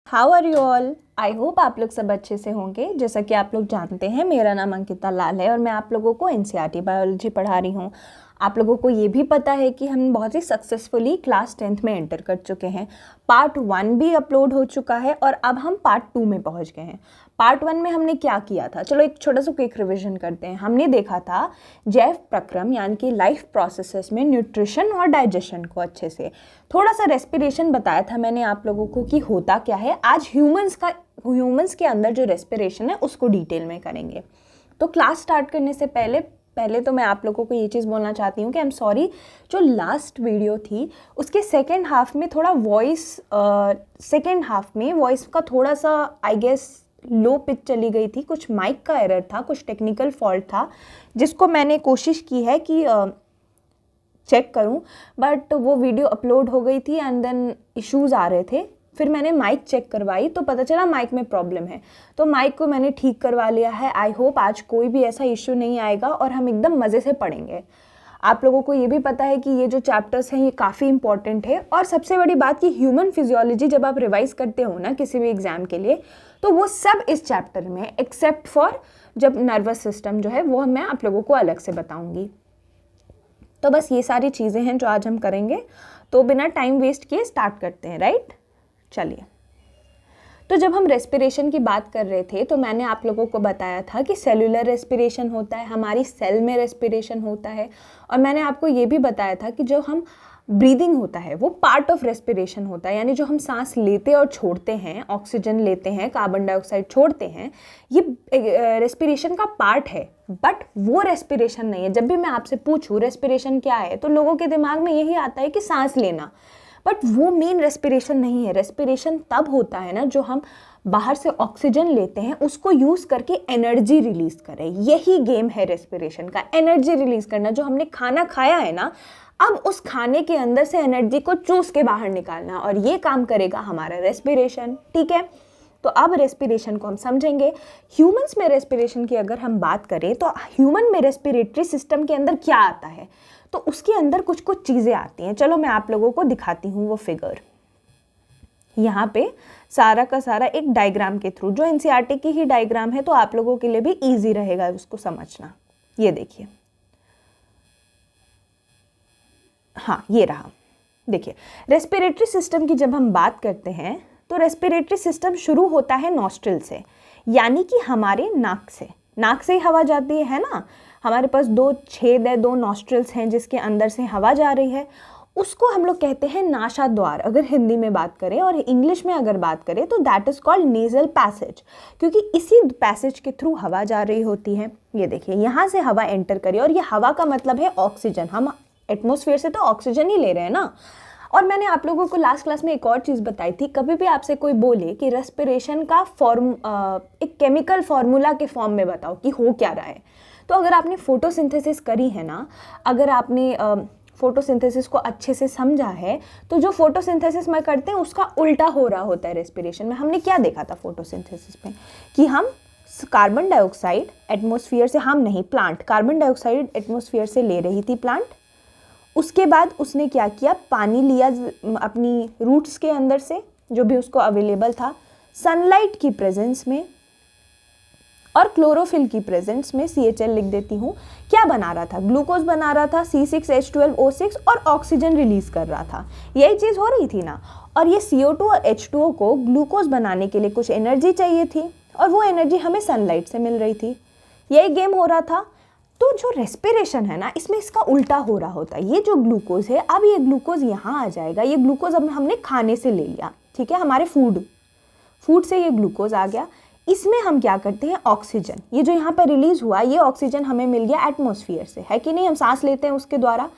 How are you all. I hope आप लोग सब अच्छे से होंगे। जैसा कि आप लोग जानते हैं, मेरा नाम अंकिता लाल है और मैं आप लोगों को एनसीईआरटी बायोलॉजी पढ़ा रही हूँ। आप लोगों को ये भी पता है कि हम बहुत ही सक्सेसफुली क्लास 10th में एंटर कर चुके हैं। पार्ट 1 भी अपलोड हो चुका है और अब हम पार्ट 2 में पहुँच गए हैं। पार्ट 1 में हमने क्या किया था, चलो एक छोटा सा क्विक रिविजन करते हैं। हमने देखा था जैव प्रक्रम यानी कि लाइफ प्रोसेसेस में न्यूट्रिशन और डाइजेशन को अच्छे से। थोड़ा सा रेस्पिरेशन बताया था मैंने आप लोगों को कि होता क्या है। आज ह्यूमंस के अंदर जो रेस्पिरेशन है उसको डिटेल में करेंगे। तो क्लास स्टार्ट करने से पहले तो मैं आप लोगों को ये चीज़ बोलना चाहती हूँ कि आई एम सॉरी, जो लास्ट वीडियो थी उसके सेकेंड हाफ में थोड़ा वॉइस का थोड़ा सा आई गेस लो पिच चली गई थी। कुछ माइक का एरर था, कुछ टेक्निकल फॉल्ट था, जिसको मैंने कोशिश की है कि चेक करूं, बट वो वीडियो अपलोड हो गई थी एंड देन इश्यूज़ आ रहे थे। फिर मैंने माइक चेक करवाई तो पता चला माइक में प्रॉब्लम है, तो माइक को मैंने ठीक करवा लिया है। आई होप आज कोई भी ऐसा इश्यू नहीं आएगा और हम एकदम मज़े से पढ़ेंगे। आप लोगों को ये भी पता है कि ये जो चैप्टर्स हैं ये काफ़ी इंपॉर्टेंट है। और सबसे बड़ी बात कि ह्यूमन फिजियोलॉजी जब आप रिवाइज करते हो ना किसी भी एग्जाम के लिए, तो वो सब इस चैप्टर में एक्सेप्ट फॉर जब नर्वस सिस्टम जो है वो मैं आप लोगों को अलग से बताऊँगी। तो बस ये सारी चीज़ें हैं जो आज हम करेंगे। तो बिना टाइम वेस्ट किए स्टार्ट करते हैं, राइट। चलिए, तो जब हम रेस्पिरेशन की बात कर रहे थे तो मैंने आप लोगों को बताया था कि सेलुलर रेस्पिरेशन होता है, हमारी सेल में रेस्पिरेशन होता है। और मैंने आपको ये भी बताया था कि जो हम ब्रीदिंग होता है वो पार्ट ऑफ रेस्पिरेशन होता है, यानी जो हम सांस लेते और छोड़ते हैं, ऑक्सीजन लेते हैं, कार्बन डाइऑक्साइड छोड़ते हैं, ये रेस्पिरेशन का पार्ट है। बट वो रेस्पिरेशन नहीं है। जब भी मैं आपसे पूछूं रेस्पिरेशन क्या है तो लोगों के दिमाग में यही आता है कि सांस लेना, बट वो मेन रेस्पिरेशन नहीं है। रेस्पिरेशन तब होता है ना जो हम बाहर से ऑक्सीजन लेते हैं, उसको यूज़ करके एनर्जी रिलीज करें। यही गेम है रेस्पिरेशन का, एनर्जी रिलीज करना। जो हमने खाना खाया है ना, अब उस खाने के अंदर से एनर्जी को चूस के बाहर निकालना, और ये काम करेगा हमारा रेस्पिरेशन। ठीक है, तो अब रेस्पिरेशन को हम समझेंगे। ह्यूमंस में रेस्पिरेशन की अगर हम बात करें तो ह्यूमन में रेस्पिरेटरी सिस्टम के अंदर क्या आता है, तो उसके अंदर कुछ कुछ चीज़ें आती हैं। चलो मैं आप लोगों को दिखाती हूँ वो फिगर यहाँ पे, सारा का सारा एक डायग्राम के थ्रू, जो एनसीईआरटी की ही डायग्राम है, तो आप लोगों के लिए भी ईजी रहेगा उसको समझना। ये देखिए, हाँ ये रहा। देखिए, रेस्पिरेटरी सिस्टम की जब हम बात करते हैं तो रेस्पिरेटरी सिस्टम शुरू होता है नॉस्ट्रिल से, यानी कि हमारे नाक से ही हवा जाती है ना। हमारे पास 2 छेद है, 2 नॉस्ट्रिल्स हैं जिसके अंदर से हवा जा रही है। उसको हम लोग कहते हैं नासा द्वार अगर हिंदी में बात करें, और इंग्लिश में अगर बात करें तो that is called nasal passage, क्योंकि इसी पैसेज के थ्रू हवा जा रही होती है। ये देखिए, यहाँ से हवा एंटर करी, और ये हवा का मतलब है ऑक्सीजन। हम एटमॉस्फेयर से तो ऑक्सीजन ही ले रहे हैं ना। और मैंने आप लोगों को लास्ट क्लास में एक और चीज़ बताई थी, कभी भी आपसे कोई बोले कि रेस्पिरेशन का एक केमिकल फॉर्मूला के फॉर्म में बताओ कि हो क्या रहा है, तो अगर आपने फोटोसिंथेसिस करी है ना, अगर आपने फोटोसिंथेसिस को अच्छे से समझा है, तो जो फोटोसिंथेसिस में करते हैं उसका उल्टा हो रहा होता है रेस्पिरेशन में। हमने क्या देखा था फोटोसिंथेसिस में कि हम कार्बन डाइऑक्साइड एटमॉस्फेयर से, हम नहीं, प्लांट कार्बन डाइऑक्साइड एटमॉस्फेयर से ले रही थी प्लांट। उसके बाद उसने क्या किया, पानी लिया अपनी रूट्स के अंदर से, जो भी उसको अवेलेबल था, सनलाइट की प्रेजेंस में और क्लोरोफिल की प्रेजेंस में, CHL लिख देती हूँ, क्या बना रहा था, ग्लूकोज बना रहा था, C6H12O6, और ऑक्सीजन रिलीज कर रहा था। यही चीज़ हो रही थी ना। और ये CO2 और H2O को ग्लूकोज बनाने के लिए कुछ एनर्जी चाहिए थी, और वो एनर्जी हमें सनलाइट से मिल रही थी। यही गेम हो रहा था। तो जो रेस्पिरेशन है ना, इसमें इसका उल्टा हो रहा होता है। ये जो ग्लूकोज है, अब ये ग्लूकोज यहाँ आ जाएगा। ये ग्लूकोज अब हमने खाने से ले लिया, ठीक है, हमारे फूड से ये ग्लूकोज आ गया। इसमें हम क्या करते हैं, ऑक्सीजन, ये जो यहाँ पर रिलीज हुआ, ये ऑक्सीजन हमें मिल गया एटमॉस्फेयर से, है कि नहीं, हम सांस लेते हैं उसके द्वारा।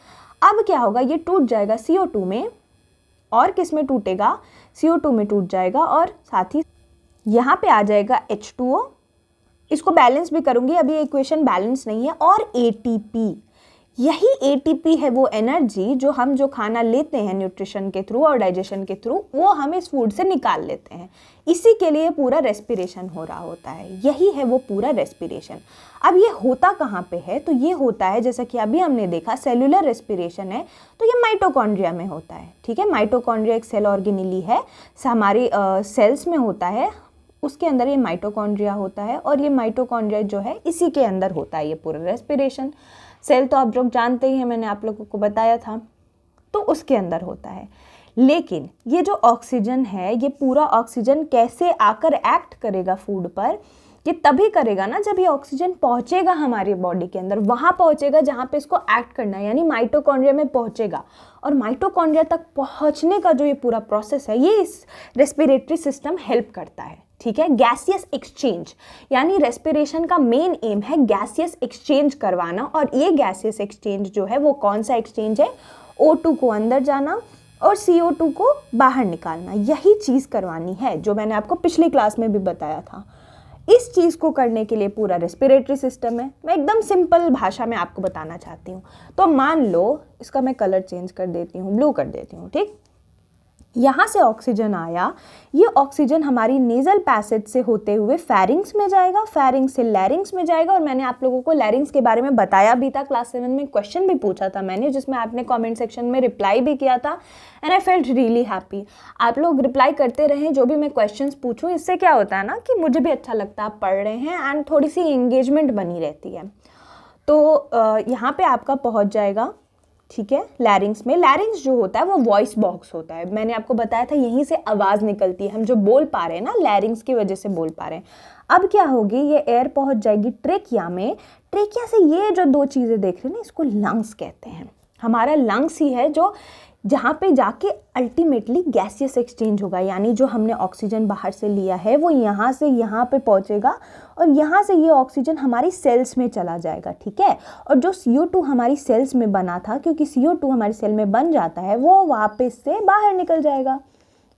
अब क्या होगा, ये टूट जाएगा CO2 में, और किस में टूटेगा, CO2 में टूट जाएगा, और साथ ही यहाँ पे आ जाएगा H2O। इसको बैलेंस भी करूंगी, अभी इक्वेशन बैलेंस नहीं है। और ATP, यही एटीपी है वो एनर्जी जो खाना लेते हैं न्यूट्रिशन के थ्रू और डाइजेशन के थ्रू, वो हम इस फूड से निकाल लेते हैं। इसी के लिए पूरा रेस्पिरेशन हो रहा होता है, यही है वो पूरा रेस्पिरेशन। अब ये होता कहाँ पे है? तो ये होता है, जैसा कि अभी हमने देखा सेलुलर रेस्पिरेशन है, तो ये माइटोकॉन्ड्रिया में होता है। ठीक है, माइटोकॉन्ड्रिया एक सेल ऑर्गेनेली है, हमारे सेल्स में होता है, उसके अंदर ये माइटोकॉन्ड्रिया होता है, और ये माइटोकॉन्ड्रिया जो है इसी के अंदर होता है ये पूरा रेस्पिरेशन। सेल तो आप लोग जानते ही हैं, मैंने आप लोगों को बताया था, तो उसके अंदर होता है। लेकिन ये जो ऑक्सीजन है, ये पूरा ऑक्सीजन कैसे आकर एक्ट करेगा फूड पर? ये तभी करेगा ना जब ये ऑक्सीजन पहुंचेगा हमारी बॉडी के अंदर, वहां पहुंचेगा जहां पे इसको एक्ट करना है, यानी माइटोकॉन्ड्रिया में पहुंचेगा। और माइटोकॉन्ड्रिया तक पहुंचने का जो ये पूरा प्रोसेस है, ये इस रेस्पिरेटरी सिस्टम हेल्प करता है। ठीक है, गैसियस एक्सचेंज, यानी रेस्पिरेशन का मेन एम है गैसियस एक्सचेंज करवाना। और ये गैसियस एक्सचेंज जो है वो कौन सा एक्सचेंज है? O2 को अंदर जाना और CO2 को बाहर निकालना, यही चीज़ करवानी है जो मैंने आपको पिछली क्लास में भी बताया था। इस चीज़ को करने के लिए पूरा रेस्पिरेटरी सिस्टम है। मैं एकदम सिंपल भाषा में आपको बताना चाहती हूँ। तो मान लो इसका मैं कलर चेंज कर देती हूँ, ब्लू कर देती हूँ। ठीक, यहाँ से ऑक्सीजन आया, ये ऑक्सीजन हमारी नेजल पैसेज से होते हुए फेरिंग्स में जाएगा, फेरिंग्स से लैरिंग्स में जाएगा। और मैंने आप लोगों को लैरिंग्स के बारे में बताया भी था, क्लास 7 में क्वेश्चन भी पूछा था मैंने, जिसमें आपने कमेंट सेक्शन में रिप्लाई भी किया था, and I felt really happy. आप लोग रिप्लाई करते रहें जो भी मैं क्वेश्चंस पूछूं, इससे क्या होता है ना कि मुझे भी अच्छा लगता है आप पढ़ रहे हैं, एंड थोड़ी सी एंगेजमेंट बनी रहती है। तो यहाँ पे आपका पहुँच जाएगा, ठीक है, लैरिंग्स में। लैरिंग्स जो होता है वो वॉइस बॉक्स होता है, मैंने आपको बताया था यहीं से आवाज़ निकलती है, हम जो बोल पा रहे हैं ना लैरिंग्स की वजह से बोल पा रहे हैं। अब क्या होगी, ये एयर पहुंच जाएगी ट्रेकिया में। ट्रेकिया से ये जो दो चीज़ें देख रहे हैं ना, इसको लंग्स कहते हैं। हमारा लंग्स ही है जो जहाँ पे जाके अल्टीमेटली गैसियस एक्सचेंज होगा, यानी जो हमने ऑक्सीजन बाहर से लिया है वो यहाँ से यहाँ पे पहुँचेगा, और यहाँ से ये ऑक्सीजन हमारी सेल्स में चला जाएगा। ठीक है, और जो CO2 हमारी सेल्स में बना था, क्योंकि CO2 हमारी सेल में बन जाता है, वो वापस से बाहर निकल जाएगा।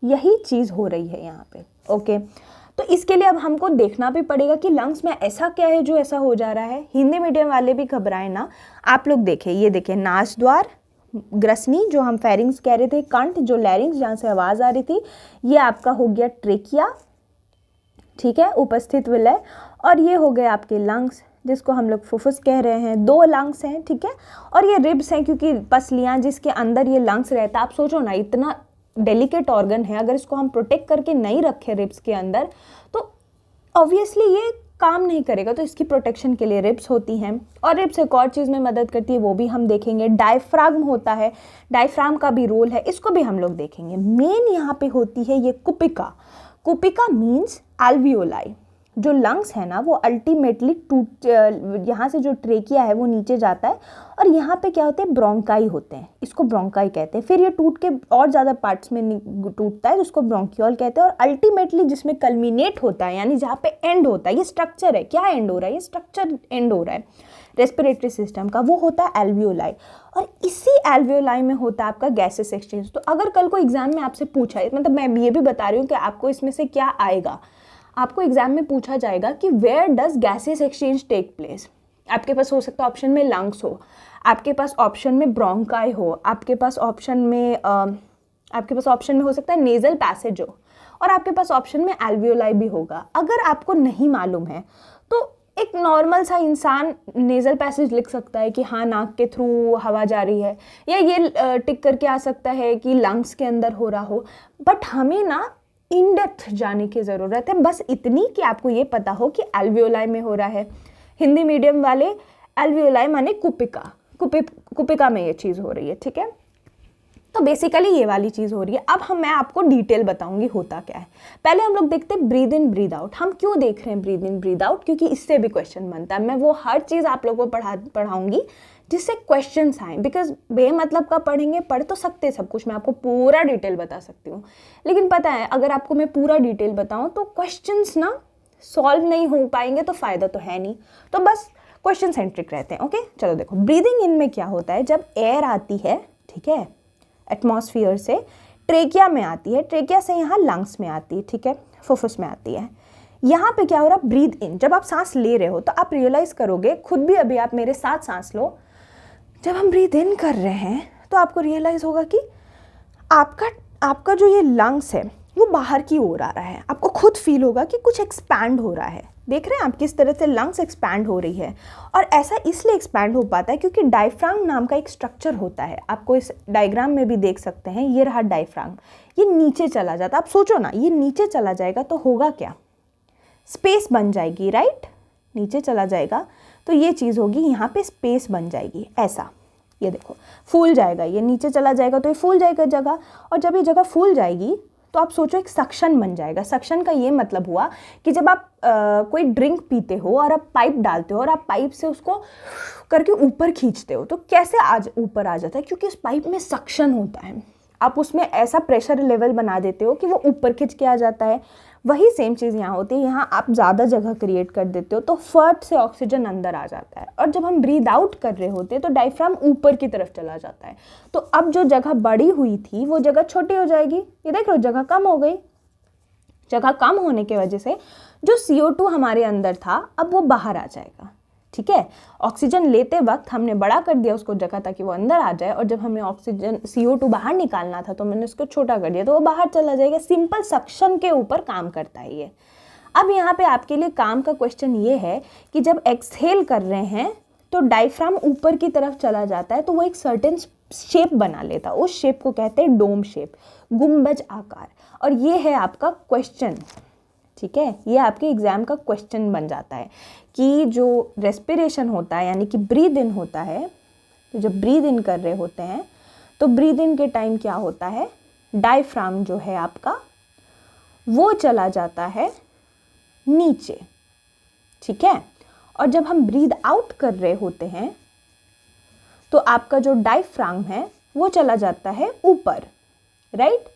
यही चीज़ हो रही है यहाँ पे। ओके, तो इसके लिए अब हमको देखना भी पड़ेगा कि लंग्स में ऐसा क्या है जो ऐसा हो जा रहा है। हिंदी मीडियम वाले भी घबराए ना, आप लोग देखें, ये देखें, नास द्वार, ग्रसनी जो हम फेरिंग्स कह रहे थे, कंठ जो लैरिंग्स जहाँ से आवाज़ आ रही थी, ये आपका हो गया ट्रेकिया। ठीक है, उपस्थित विलय। और ये हो गए आपके लंग्स, जिसको हम लोग फुफ्फुस कह रहे हैं। 2 लंग्स हैं, ठीक है, और ये रिब्स हैं, क्योंकि पसलियाँ जिसके अंदर ये लंग्स रहता है। आप सोचो ना, इतना डेलिकेट ऑर्गन है, अगर इसको हम प्रोटेक्ट करके नहीं रखें रिब्स के अंदर, तो ऑब्वियसली ये काम नहीं करेगा। तो इसकी प्रोटेक्शन के लिए रिब्स होती हैं, और रिब्स एक और चीज़ में मदद करती है, वो भी हम देखेंगे। डायफ्राम होता है, डायफ्राम का भी रोल है, इसको भी हम लोग देखेंगे। मेन यहाँ पे होती है ये कुपिका। कुपिका मीन्स एल्वियोलाई। जो लंग्स है ना वो अल्टीमेटली टूट, यहाँ से जो ट्रेकिया है वो नीचे जाता है, और यहाँ पे क्या होते हैं, ब्रोंकाई होते हैं, इसको ब्रोंकाई कहते हैं। फिर ये टूट के और ज़्यादा पार्ट्स में टूटता है, उसको ब्रोंकियोल कहते हैं। और अल्टीमेटली जिसमें कल्मिनेट होता है, यानी जहाँ पे एंड होता है, ये स्ट्रक्चर है, क्या एंड हो रहा है, ये स्ट्रक्चर एंड हो रहा है रेस्पिरेटरी सिस्टम का, वो होता है एल्वियोलाई। और इसी एल्वियोलाई में होता है आपका गैसेस एक्सचेंज। तो अगर कल को एग्जाम में आपसे पूछा, मतलब मैं ये भी बता रही हूँ कि आपको इसमें से क्या आएगा, आपको एग्जाम में पूछा जाएगा कि where does gases exchange take place. आपके पास हो सकता है ऑप्शन में लंग्स हो, आपके पास ऑप्शन में ब्रोंकाई हो, आपके पास ऑप्शन में हो सकता है नेजल पैसेज हो, और आपके पास ऑप्शन में एल्वियोलाई भी होगा। अगर आपको नहीं मालूम है तो एक नॉर्मल सा इंसान नेजल पैसेज लिख सकता है कि हाँ नाक के थ्रू हवा जा रही है, या ये टिक करके आ सकता है कि लंग्स के अंदर हो रहा हो। बट हमें ना इन डेप्थ जाने की ज़रूरत है, बस इतनी कि आपको ये पता हो कि एल्वियोलाई में हो रहा है। हिंदी मीडियम वाले एल्वियोलाई माने कुपिका, कुपिका में ये चीज़ हो रही है। ठीक है, तो बेसिकली ये वाली चीज़ हो रही है। अब मैं आपको डिटेल बताऊंगी होता क्या है। पहले हम लोग देखते हैं ब्रीद इन ब्रीद आउट। हम क्यों देख रहे हैं ब्रीद इन ब्रीद आउट, क्योंकि इससे भी क्वेश्चन बनता है। मैं वो हर चीज़ आप लोगों को पढ़ाऊंगी जिससे क्वेश्चंस आए, बिकॉज बेमतलब का पढ़ेंगे, पढ़ तो सकते सब कुछ, मैं आपको पूरा डिटेल बता सकती हूँ, लेकिन पता है अगर आपको मैं पूरा डिटेल बताऊँ तो क्वेश्चंस ना सॉल्व नहीं हो पाएंगे, तो फ़ायदा तो है नहीं। तो बस क्वेश्चन सेंट्रिक रहते हैं। ओके, चलो देखो, ब्रीदिंग इन में क्या होता है, जब एयर आती है, ठीक है, एटमॉस्फेयर से ट्रेकिया में आती है, ट्रेकिया से यहाँ लंग्स में आती है, ठीक है, फुफ्फुस में आती है। यहाँ पे क्या हो रहा है, ब्रीद इन, जब आप सांस ले रहे हो तो आप रियलाइज़ करोगे खुद भी, अभी आप मेरे साथ सांस लो जब हम ब्रीथ इन कर रहे हैं तो आपको रियलाइज़ होगा कि आपका जो ये लंग्स है वो बाहर की ओर आ रहा है। आपको खुद फील होगा कि कुछ एक्सपैंड हो रहा है। देख रहे हैं आप किस तरह से लंग्स एक्सपैंड हो रही है। और ऐसा इसलिए एक्सपैंड हो पाता है क्योंकि डायफ्राम नाम का एक स्ट्रक्चर होता है। आपको इस डायग्राम में भी देख सकते हैं, ये रहा डायफ्राम, ये नीचे चला जाता। आप सोचो ना, ये नीचे चला जाएगा तो होगा क्या, स्पेस बन जाएगी, राइट। नीचे चला जाएगा तो ये चीज़ होगी, यहाँ पे स्पेस बन जाएगी ऐसा। ये देखो फूल जाएगा, ये नीचे चला जाएगा तो ये फूल जाएगा जगह। और जब ये जगह फूल जाएगी तो आप सोचो एक सक्शन बन जाएगा। सक्शन का ये मतलब हुआ कि जब आप कोई ड्रिंक पीते हो और आप पाइप डालते हो और आप पाइप से उसको करके ऊपर खींचते हो तो कैसे आज ऊपर आ जाता है, क्योंकि उस पाइप में सक्शन होता है। आप उसमें ऐसा प्रेशर लेवल बना देते हो कि वो ऊपर खींच के आ जाता है। वही सेम चीज़ यहाँ होती है। यहाँ आप ज़्यादा जगह क्रिएट कर देते हो तो फट से ऑक्सीजन अंदर आ जाता है। और जब हम ब्रीद आउट कर रहे होते हैं तो डायफ्राम ऊपर की तरफ चला जाता है। तो अब जो जगह बड़ी हुई थी वो जगह छोटी हो जाएगी। ये देख लो जगह कम हो गई। जगह कम होने की वजह से जो CO2 हमारे अंदर था अब वो बाहर आ जाएगा। ठीक है, ऑक्सीजन लेते वक्त हमने बड़ा कर दिया उसको जगह ताकि वो अंदर आ जाए, और जब हमें ऑक्सीजन CO2 बाहर निकालना था तो मैंने उसको छोटा कर दिया तो वो बाहर चला जाएगा। सिंपल सक्शन के ऊपर काम करता है ये। अब यहाँ पे आपके लिए काम का क्वेश्चन ये है कि जब एक्सहेल कर रहे हैं तो डायफ्राम ऊपर की तरफ चला जाता है तो वो एक सर्टेन शेप बना लेता है। उस शेप को कहते हैं डोम शेप, गुंबज आकार। और ये है आपका क्वेश्चन। ठीक है, ये आपके एग्जाम का क्वेश्चन बन जाता है कि जो रेस्पिरेशन होता है यानी कि ब्रीद इन होता है, तो जब ब्रीद इन कर रहे होते हैं तो ब्रीद इन के टाइम क्या होता है, डायफ्राम जो है आपका वो चला जाता है नीचे। ठीक है, और जब हम ब्रीद आउट कर रहे होते हैं तो आपका जो डायफ्राम है वो चला जाता है ऊपर, राइट।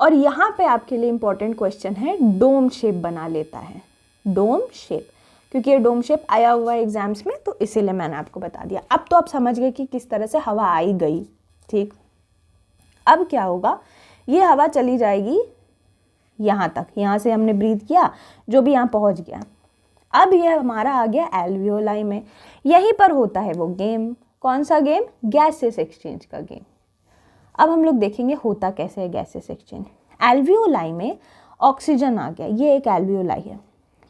और यहाँ पे आपके लिए इंपॉर्टेंट क्वेश्चन है, डोम शेप बना लेता है। डोम शेप, क्योंकि ये डोम शेप आया हुआ है एग्जाम्स में तो इसीलिए मैंने आपको बता दिया। अब तो आप समझ गए कि किस तरह से हवा आई गई। ठीक, अब क्या होगा, ये हवा चली जाएगी यहाँ तक, यहाँ से हमने ब्रीथ किया, जो भी यहाँ पहुँच गया। अब ये हमारा आ गया एल्वियोलाई में। यहीं पर होता है वो गेम। कौन सा गेम, गैसेस एक्सचेंज का गेम। अब हम लोग देखेंगे होता कैसे है गैसेस एक्सचेंज। एल्वियोलाई में ऑक्सीजन आ गया, ये एक एल्वियोलाई है।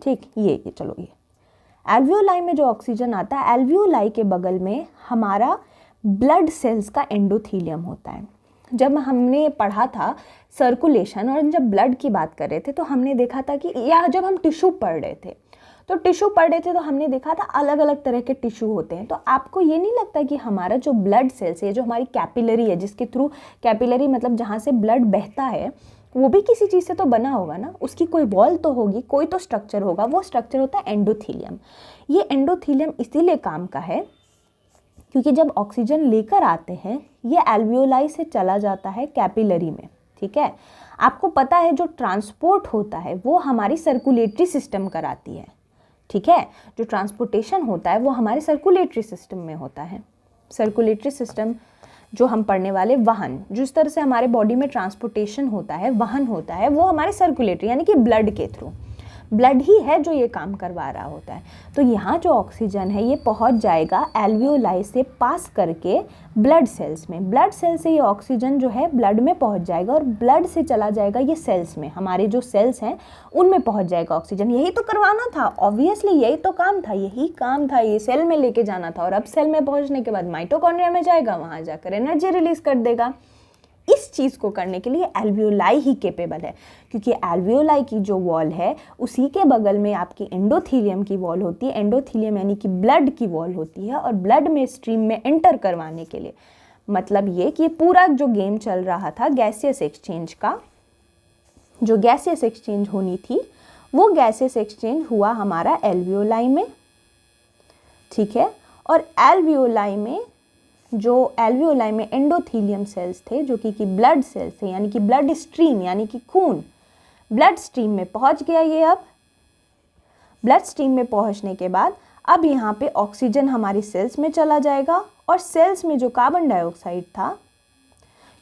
ठीक, ये चलो ये एल्वियोलाई में जो ऑक्सीजन आता है, एल्वियोलाई के बगल में हमारा ब्लड सेल्स का एंडोथीलियम होता है। जब हमने पढ़ा था सर्कुलेशन और जब ब्लड की बात कर रहे थे तो हमने देखा था कि, या जब हम टिश्यू पढ़ रहे थे तो हमने देखा था अलग अलग तरह के टिश्यू होते हैं। तो आपको ये नहीं लगता कि हमारा जो ब्लड सेल्स है, जो हमारी कैपिलरी है, जिसके थ्रू, कैपिलरी मतलब जहाँ से ब्लड बहता है, वो भी किसी चीज़ से तो बना होगा ना, उसकी कोई वॉल तो होगी, कोई तो स्ट्रक्चर होगा। वो स्ट्रक्चर होता है एंडोथीलियम। ये एंडोथीलियम इसीलिए काम का है क्योंकि जब ऑक्सीजन लेकर आते हैं ये एल्वियोलाई से चला जाता है कैपिलरी में। ठीक है, आपको पता है जो ट्रांसपोर्ट होता है वो हमारी सर्कुलेटरी सिस्टम कराती है। ठीक है, जो ट्रांसपोर्टेशन होता है वो हमारे सर्कुलेटरी सिस्टम में होता है। सर्कुलेटरी सिस्टम जो हम पढ़ने वाले, वाहन, जिस तरह से हमारे बॉडी में ट्रांसपोर्टेशन होता है, वाहन होता है, वो हमारे सर्कुलेटरी यानी कि ब्लड के थ्रू, ब्लड ही है जो ये काम करवा रहा होता है। तो यहाँ जो ऑक्सीजन है ये पहुँच जाएगा एल्वियोलाई से पास करके ब्लड सेल्स में। ब्लड सेल से ये ऑक्सीजन जो है ब्लड में पहुँच जाएगा और ब्लड से चला जाएगा ये सेल्स में, हमारे जो सेल्स हैं उनमें पहुँच जाएगा ऑक्सीजन। यही तो करवाना था, ऑब्वियसली यही तो काम था, यही काम था, ये सेल में लेके जाना था। और अब सेल में पहुँचने के बाद माइटोकॉन्ड्रिया में जाएगा, वहाँ जाकर एनर्जी रिलीज कर देगा। इस चीज़ को करने के लिए एल्वियोलाई ही केपेबल है, क्योंकि एल्वियोलाई की जो वॉल है उसी के बगल में आपकी एंडोथीलियम की वॉल होती है। एंडोथीलियम यानी कि ब्लड की वॉल होती है, और ब्लड में स्ट्रीम में एंटर करवाने के लिए, मतलब ये कि पूरा जो गेम चल रहा था गैसियस एक्सचेंज का, जो गैसियस एक्सचेंज होनी थी वो गैसियस एक्सचेंज हुआ हमारा एल्वियोलाई में। ठीक है, और एल्वियोलाई में एंडोथीलियम सेल्स थे जो कि ब्लड सेल्स थे, यानी कि ब्लड स्ट्रीम यानी कि खून ब्लड स्ट्रीम में पहुंच गया। ये अब ब्लड स्ट्रीम में पहुंचने के बाद अब यहाँ पे ऑक्सीजन हमारी सेल्स में चला जाएगा, और सेल्स में जो कार्बन डाइऑक्साइड था,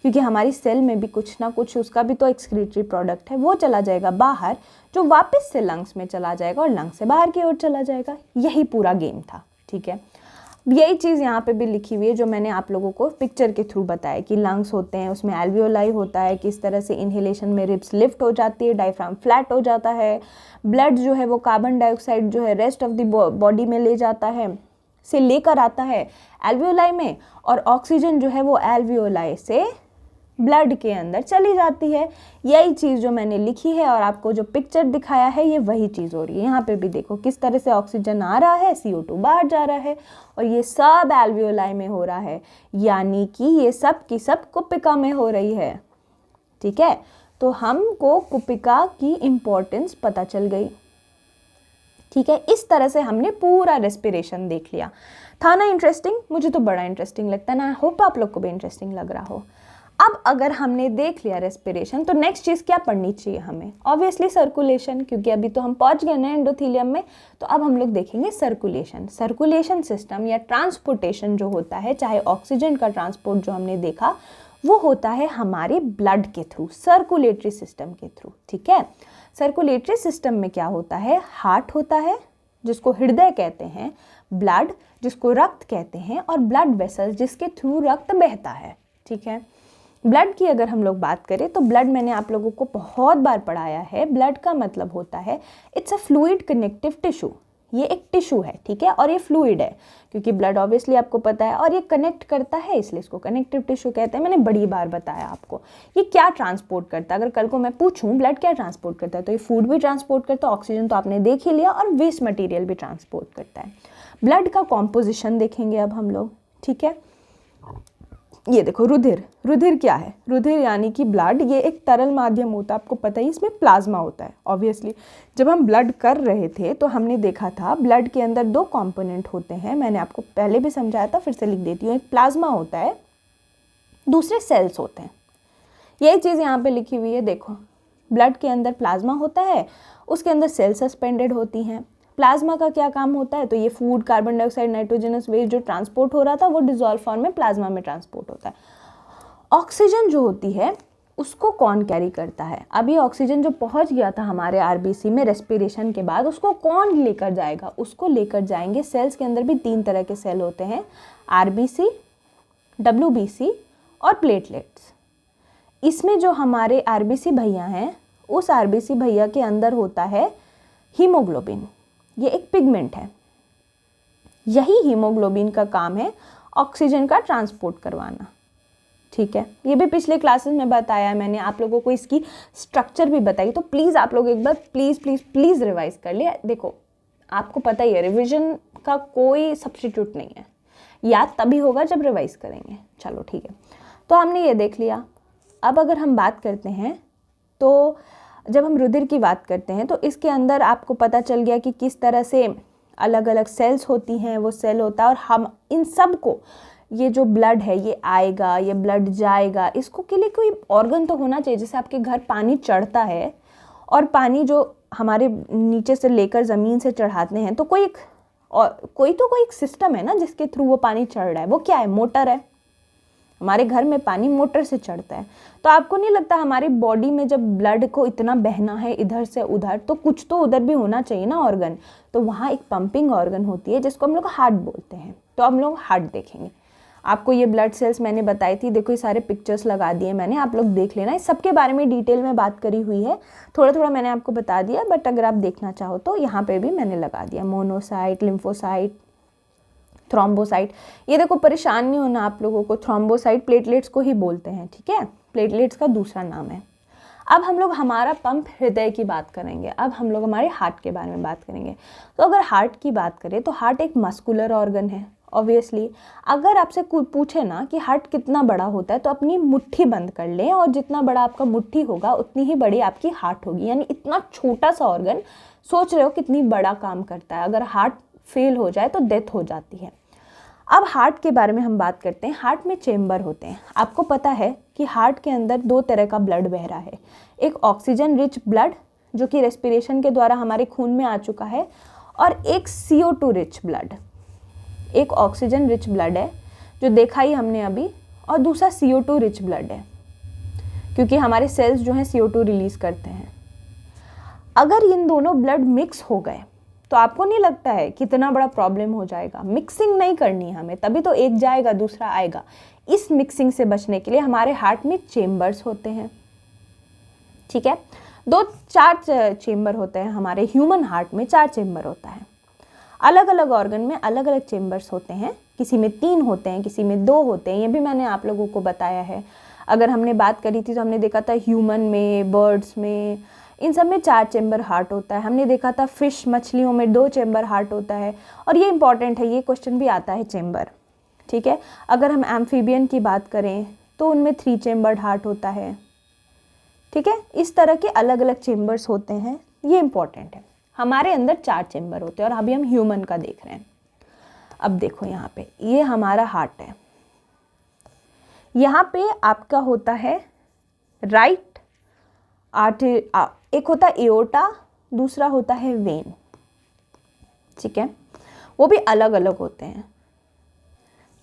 क्योंकि हमारी सेल में भी कुछ ना कुछ उसका भी तो एक्सक्रीटरी प्रोडक्ट है, वो चला जाएगा बाहर, जो वापस से लंग्स में चला जाएगा और लंग्स से बाहर की ओर चला जाएगा। यही पूरा गेम था। ठीक है, यही चीज़ यहाँ पे भी लिखी हुई है जो मैंने आप लोगों को पिक्चर के थ्रू बताया कि लंग्स होते हैं, उसमें एल्वियोलाई होता है, किस तरह से इनहेलेशन में रिब्स लिफ्ट हो जाती है, डायफ्राम फ्लैट हो जाता है, ब्लड जो है वो कार्बन डाइऑक्साइड जो है रेस्ट ऑफ द बॉडी में ले जाता है, से लेकर आता है एल्वियोलाई में, और ऑक्सीजन जो है वो एल्वियोलाई से ब्लड के अंदर चली जाती है। यही चीज़ जो मैंने लिखी है और आपको जो पिक्चर दिखाया है ये वही चीज़ हो रही है। यहाँ पे भी देखो किस तरह से ऑक्सीजन आ रहा है, CO2 बाहर जा रहा है, और ये सब एल्वियोलाई में हो रहा है, यानी कि ये सब की सब कुपिका में हो रही है। ठीक है, तो हमको कुपिका की इम्पोर्टेंस पता चल गई। ठीक है, इस तरह से हमने पूरा रेस्पिरेशन देख लिया। था ना इंटरेस्टिंग? मुझे तो बड़ा इंटरेस्टिंग लगता है ना, होप आप लोग को भी इंटरेस्टिंग लग रहा हो। अब अगर हमने देख लिया रेस्पिरेशन, तो नेक्स्ट चीज़ क्या पढ़नी चाहिए हमें? ऑब्वियसली सर्कुलेशन, क्योंकि अभी तो हम पहुंच गए ना एंडोथीलियम में, तो अब हम लोग देखेंगे सर्कुलेशन। सर्कुलेशन सिस्टम या ट्रांसपोर्टेशन जो होता है, चाहे ऑक्सीजन का ट्रांसपोर्ट जो हमने देखा, वो होता है हमारे ब्लड के थ्रू, सर्कुलेटरी सिस्टम के थ्रू। ठीक है, सर्कुलेटरी सिस्टम में क्या होता है? हार्ट होता है जिसको हृदय कहते हैं, ब्लड जिसको रक्त कहते हैं, और ब्लड वेसल्स जिसके थ्रू रक्त बहता है। ठीक है, ब्लड की अगर हम लोग बात करें तो ब्लड मैंने आप लोगों को बहुत बार पढ़ाया है। ब्लड का मतलब होता है it's a fluid connective tissue, ये एक टिश्यू है। ठीक है, और ये फ्लूइड है क्योंकि ब्लड ऑब्वियसली आपको पता है, और ये कनेक्ट करता है इसलिए इसको कनेक्टिव टिश्यू कहते हैं। मैंने बड़ी बार बताया आपको ये क्या ट्रांसपोर्ट करता है। अगर कल को मैं पूछूं ब्लड क्या ट्रांसपोर्ट करता है, तो ये फूड भी ट्रांसपोर्ट करता है, ऑक्सीजन तो आपने देख ही लिया, और वेस्ट मटीरियल भी ट्रांसपोर्ट करता है। ब्लड का कॉम्पोजिशन देखेंगे अब हम लोग। ठीक है, ये देखो रुधिर। रुधिर क्या है? रुधिर यानी कि ब्लड, ये एक तरल माध्यम होता है, आपको पता ही, इसमें प्लाज्मा होता है। ऑब्वियसली जब हम ब्लड कर रहे थे तो हमने देखा था ब्लड के अंदर दो कंपोनेंट होते हैं, मैंने आपको पहले भी समझाया था, फिर से लिख देती हूँ। एक प्लाज्मा होता है, दूसरे सेल्स होते हैं। यही चीज़ यहाँ पे लिखी हुई है, देखो ब्लड के अंदर प्लाज्मा होता है, उसके अंदर सेल सस्पेंडेड होती हैं। प्लाज्मा का क्या काम होता है? तो ये food, carbon dioxide, nitrogenous waste जो ट्रांसपोर्ट हो रहा था वो डिसॉल्व फॉर्म में प्लाज्मा में ट्रांसपोर्ट होता है। ऑक्सीजन जो होती है उसको कौन कैरी करता है? अभी ऑक्सीजन जो पहुंच गया था हमारे आरबीसी में रेस्पिरेशन के बाद, उसको कौन लेकर जाएगा? उसको लेकर जाएंगे सेल्स के अंदर भी 3 तरह के सेल होते हैं, आरबीसी, डब्ल्यूबीसी और प्लेटलेट्स। इसमें जो हमारे आरबीसी भैया हैं, उस आरबीसी भैया के अंदर होता है हीमोग्लोबिन। ये एक पिगमेंट है। यही हीमोग्लोबिन का काम है ऑक्सीजन का ट्रांसपोर्ट करवाना। ठीक है, ये भी पिछले क्लासेस में बताया है मैंने, आप लोगों को इसकी स्ट्रक्चर भी बताई, तो प्लीज़ आप लोग एक बार प्लीज़ रिवाइज कर लिया। देखो आपको पता ही है रिवीजन का कोई सब्स्टिट्यूट नहीं है, याद तभी होगा जब रिवाइज करेंगे। चलो ठीक है, तो हमने ये देख लिया। अब अगर हम बात करते हैं, तो जब हम रुधिर की बात करते हैं तो इसके अंदर आपको पता चल गया कि किस तरह से अलग अलग सेल्स होती हैं, वो सेल होता है, और हम इन सब को, ये जो ब्लड है ये आएगा, ये ब्लड जाएगा, इसको के लिए कोई ऑर्गन तो होना चाहिए। जैसे आपके घर पानी चढ़ता है और पानी जो हमारे नीचे से लेकर ज़मीन से चढ़ाते हैं, तो कोई एक सिस्टम है ना जिसके थ्रू वो पानी चढ़ रहा है। वो क्या है? मोटर है। हमारे घर में पानी मोटर से चढ़ता है। तो आपको नहीं लगता हमारी बॉडी में जब ब्लड को इतना बहना है इधर से उधर, तो कुछ तो उधर भी होना चाहिए ना ऑर्गन? तो वहाँ एक पंपिंग ऑर्गन होती है जिसको हम लोग हार्ट बोलते हैं। तो हम लोग हार्ट देखेंगे। आपको ये ब्लड सेल्स मैंने बताई थी, देखो ये सारे पिक्चर्स लगा दिए मैंने, आप लोग देख लेना। इस सबके बारे में डिटेल में बात करी हुई है, थोड़ा थोड़ा मैंने आपको बता दिया, बट अगर आप देखना चाहो तो यहाँ पे भी मैंने लगा दिया। Monocyte, lymphocyte, thrombocyte. ये देखो परेशान नहीं होना आप लोगों को, थ्रोम्बोसाइट प्लेटलेट्स को ही बोलते हैं। ठीक है, प्लेटलेट्स का दूसरा नाम है। अब हम लोग हमारा पंप हृदय की बात करेंगे। अब हम लोग हमारे हार्ट के बारे में बात करेंगे। तो अगर हार्ट की बात करें तो हार्ट एक मस्कुलर ऑर्गन है। ऑब्वियसली अगर आपसे पूछे ना कि हार्ट कितना बड़ा होता है, तो अपनी मुट्ठी बंद कर लें, और जितना बड़ा आपका मुट्ठी होगा उतनी ही बड़ी आपकी हार्ट होगी। यानी इतना छोटा सा ऑर्गन, सोच रहे हो कितनी बड़ा काम करता है। अगर हार्ट फेल हो जाए तो डेथ हो जाती है। अब हार्ट के बारे में हम बात करते हैं। हार्ट में चेम्बर होते हैं। आपको पता है कि हार्ट के अंदर 2 तरह का ब्लड बह रहा है। एक ऑक्सीजन रिच ब्लड जो कि रेस्पिरेशन के द्वारा हमारे खून में आ चुका है, और एक CO2 रिच ब्लड। एक ऑक्सीजन रिच ब्लड है जो देखा ही हमने अभी, और दूसरा CO2 रिच ब्लड है, क्योंकि हमारे सेल्स जो हैं CO2 रिलीज करते हैं। अगर इन दोनों ब्लड मिक्स हो गए तो आपको नहीं लगता है कितना बड़ा प्रॉब्लम हो जाएगा? मिक्सिंग नहीं करनी है हमें, तभी तो एक जाएगा दूसरा आएगा। इस मिक्सिंग से बचने के लिए हमारे हार्ट में चेम्बर्स होते हैं, ठीक है। 4 चेम्बर होते हैं हमारे ह्यूमन हार्ट में, 4 चेम्बर होता है। अलग अलग ऑर्गन में अलग अलग चेम्बर्स होते हैं, किसी में 3 होते हैं, किसी में 2 होते हैं, ये भी मैंने आप लोगों को बताया है। अगर हमने बात करी थी तो हमने देखा था ह्यूमन में, बर्ड्स में, इन सब में 4 चेम्बर हार्ट होता है। हमने देखा था फिश, मछलियों में 2 चेम्बर हार्ट होता है। और ये इंपॉर्टेंट है, ये क्वेश्चन भी आता है चेम्बर, ठीक है। अगर हम एम्फीबियन की बात करें तो उनमें 3 चेम्बर्ड हार्ट होता है, ठीक है। इस तरह के अलग अलग चेम्बर्स होते हैं, ये इंपॉर्टेंट है। हमारे अंदर 4 चेम्बर होते हैं और अभी हम ह्यूमन का देख रहे हैं। अब देखो यहाँ पे, ये हमारा हार्ट है। यहाँ पे आपका होता है राइट एक होता है एओर्टा, दूसरा होता है वेन, ठीक है। वो भी अलग अलग होते हैं।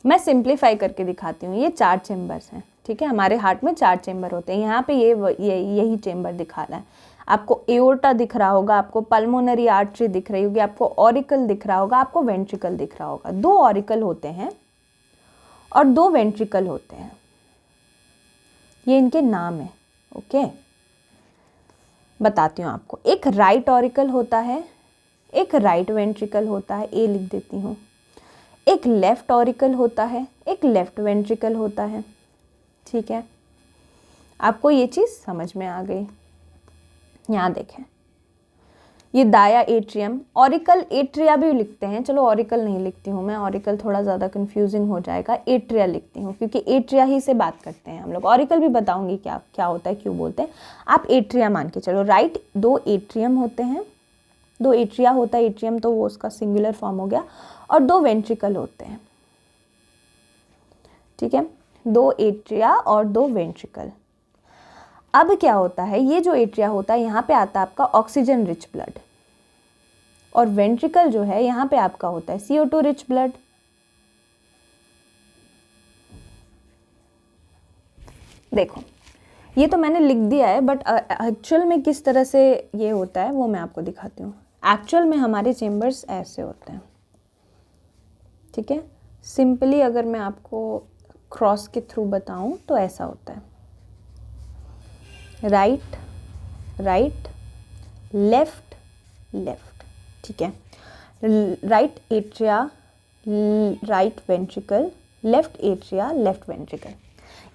मैं सिंप्लीफाई करके दिखाती हूँ। ये 4 चेम्बर्स हैं, ठीक है। हमारे हार्ट में 4 चेम्बर होते हैं। यहाँ पे यही चेम्बर दिखा रहा है आपको। एओर्टा दिख रहा होगा, आपको पल्मोनरी आर्टरी दिख रही होगी, आपको ऑरिकल दिख रहा होगा, आपको वेंट्रिकल दिख रहा होगा। 2 ऑरिकल होते हैं और 2 वेंट्रिकल होते हैं, ये इनके नाम है, ओके। बताती हूँ आपको। एक राइट ऑरिकल होता है, एक राइट वेंट्रिकल होता है, ए लिख देती हूँ। एक लेफ्ट ऑरिकल होता है, एक लेफ्ट वेंट्रिकल होता है, ठीक है। आपको ये चीज़ समझ में आ गई? यहाँ देखें, ये दाया एट्रियम, ऑरिकल एट्रिया भी लिखते हैं। चलो ऑरिकल नहीं लिखती हूँ मैं, ऑरिकल थोड़ा ज़्यादा कंफ्यूजिंग हो जाएगा। एट्रिया लिखती हूँ क्योंकि एट्रिया ही से बात करते हैं हम लोग। ऑरिकल भी बताऊँगी क्या क्या होता है, क्यों बोलते हैं। आप एट्रिया मान के चलो। राइट 2 एट्रियम होते हैं, 2 एट्रिया होता है, एट्रियम तो वो उसका सिंगुलर फॉर्म हो गया। और 2 वेंट्रिकल होते हैं, ठीक है। 2 एट्रिया और 2 वेंट्रिकल। अब क्या होता है, ये जो एट्रिया होता है यहाँ पे आता है आपका ऑक्सीजन रिच ब्लड, और वेंट्रिकल जो है यहाँ पे आपका होता है CO2 रिच ब्लड। देखो ये तो मैंने लिख दिया है, बट एक्चुअल में किस तरह से ये होता है वो मैं आपको दिखाती हूँ। एक्चुअल में हमारे चेम्बर्स ऐसे होते हैं, ठीक है। सिंपली अगर मैं आपको क्रॉस के थ्रू बताऊं तो ऐसा होता है, राइट राइट, लेफ्ट लेफ्ट, ठीक है। Right atria, right ventricle, left atria, left ventricle.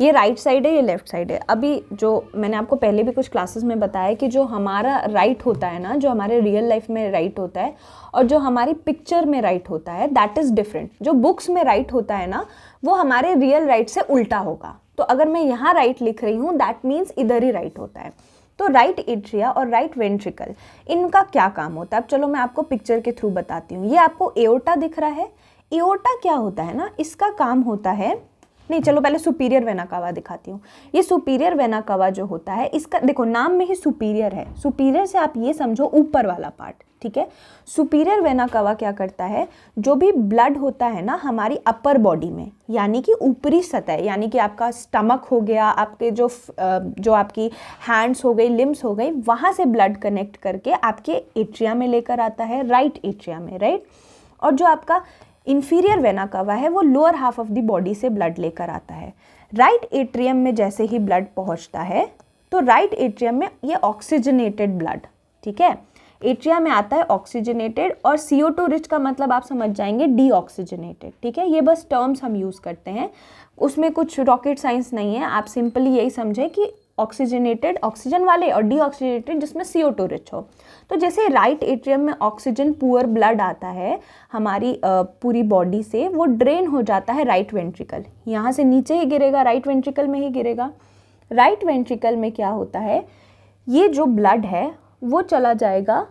ये राइट साइड है, ये लेफ्ट साइड है। अभी जो मैंने आपको पहले भी कुछ क्लासेस में बताया कि जो हमारा राइट होता है ना, जो हमारे रियल लाइफ में राइट होता है और जो हमारी पिक्चर में राइट होता है, दैट इज़ डिफरेंट। जो बुक्स में राइट होता है ना, वो हमारे रियल राइट से उल्टा होगा। तो अगर मैं यहाँ राइट लिख रही हूँ, दैट मीन्स इधर ही राइट होता है। तो राइट एट्रिया और राइट वेंट्रिकल, इनका क्या काम होता है? अब चलो मैं आपको पिक्चर के थ्रू बताती हूँ। ये आपको एओर्टा दिख रहा है। एओर्टा क्या होता है ना, इसका काम होता है, नहीं चलो पहले सुपीरियर वेना कावा दिखाती हूँ। ये सुपीरियर वेना कावा जो होता है, इसका देखो नाम में ही सुपीरियर है। सुपीरियर से आप ये समझो ऊपर वाला पार्ट, ठीक है। सुपीरियर वेना कावा क्या करता है, जो भी ब्लड होता है ना हमारी अपर बॉडी में, यानी कि ऊपरी सतह, यानी कि आपका स्टमक हो गया, आपके जो आपकी हैंड्स हो गई, लिम्स हो गई, वहाँ से ब्लड कनेक्ट करके आपके एट्रिया में लेकर आता है, राइट एट्रिया में, राइट। और जो आपका इंफीरियर वेना कावा है, वो lower half of the body से ब्लड लेकर आता है। राइट एट्रियम में जैसे ही ब्लड पहुंचता है, तो राइट एट्रियम में ये ऑक्सीजनेटेड ब्लड, ठीक है, एट्रिया में आता है ऑक्सीजनेटेड। और CO2 रिच का मतलब आप समझ जाएंगे डीऑक्सीजनेटेड, ठीक है। ये बस टर्म्स हम यूज़ करते हैं, उसमें कुछ रॉकेट साइंस नहीं है। आप सिंपली यही समझें कि ऑक्सीजनेटेड ऑक्सीजन वाले और डीऑक्सीजनेटेड जिसमें CO2 रिच हो। तो जैसे राइट एट्रियम में ऑक्सीजन पुअर ब्लड आता है हमारी पूरी बॉडी से, वो ड्रेन हो जाता है राइट वेंट्रिकल, यहाँ से नीचे ही गिरेगा, राइट वेंट्रिकल में ही गिरेगा। राइट वेंट्रिकल में क्या होता है, ये जो ब्लड है वो चला जाएगा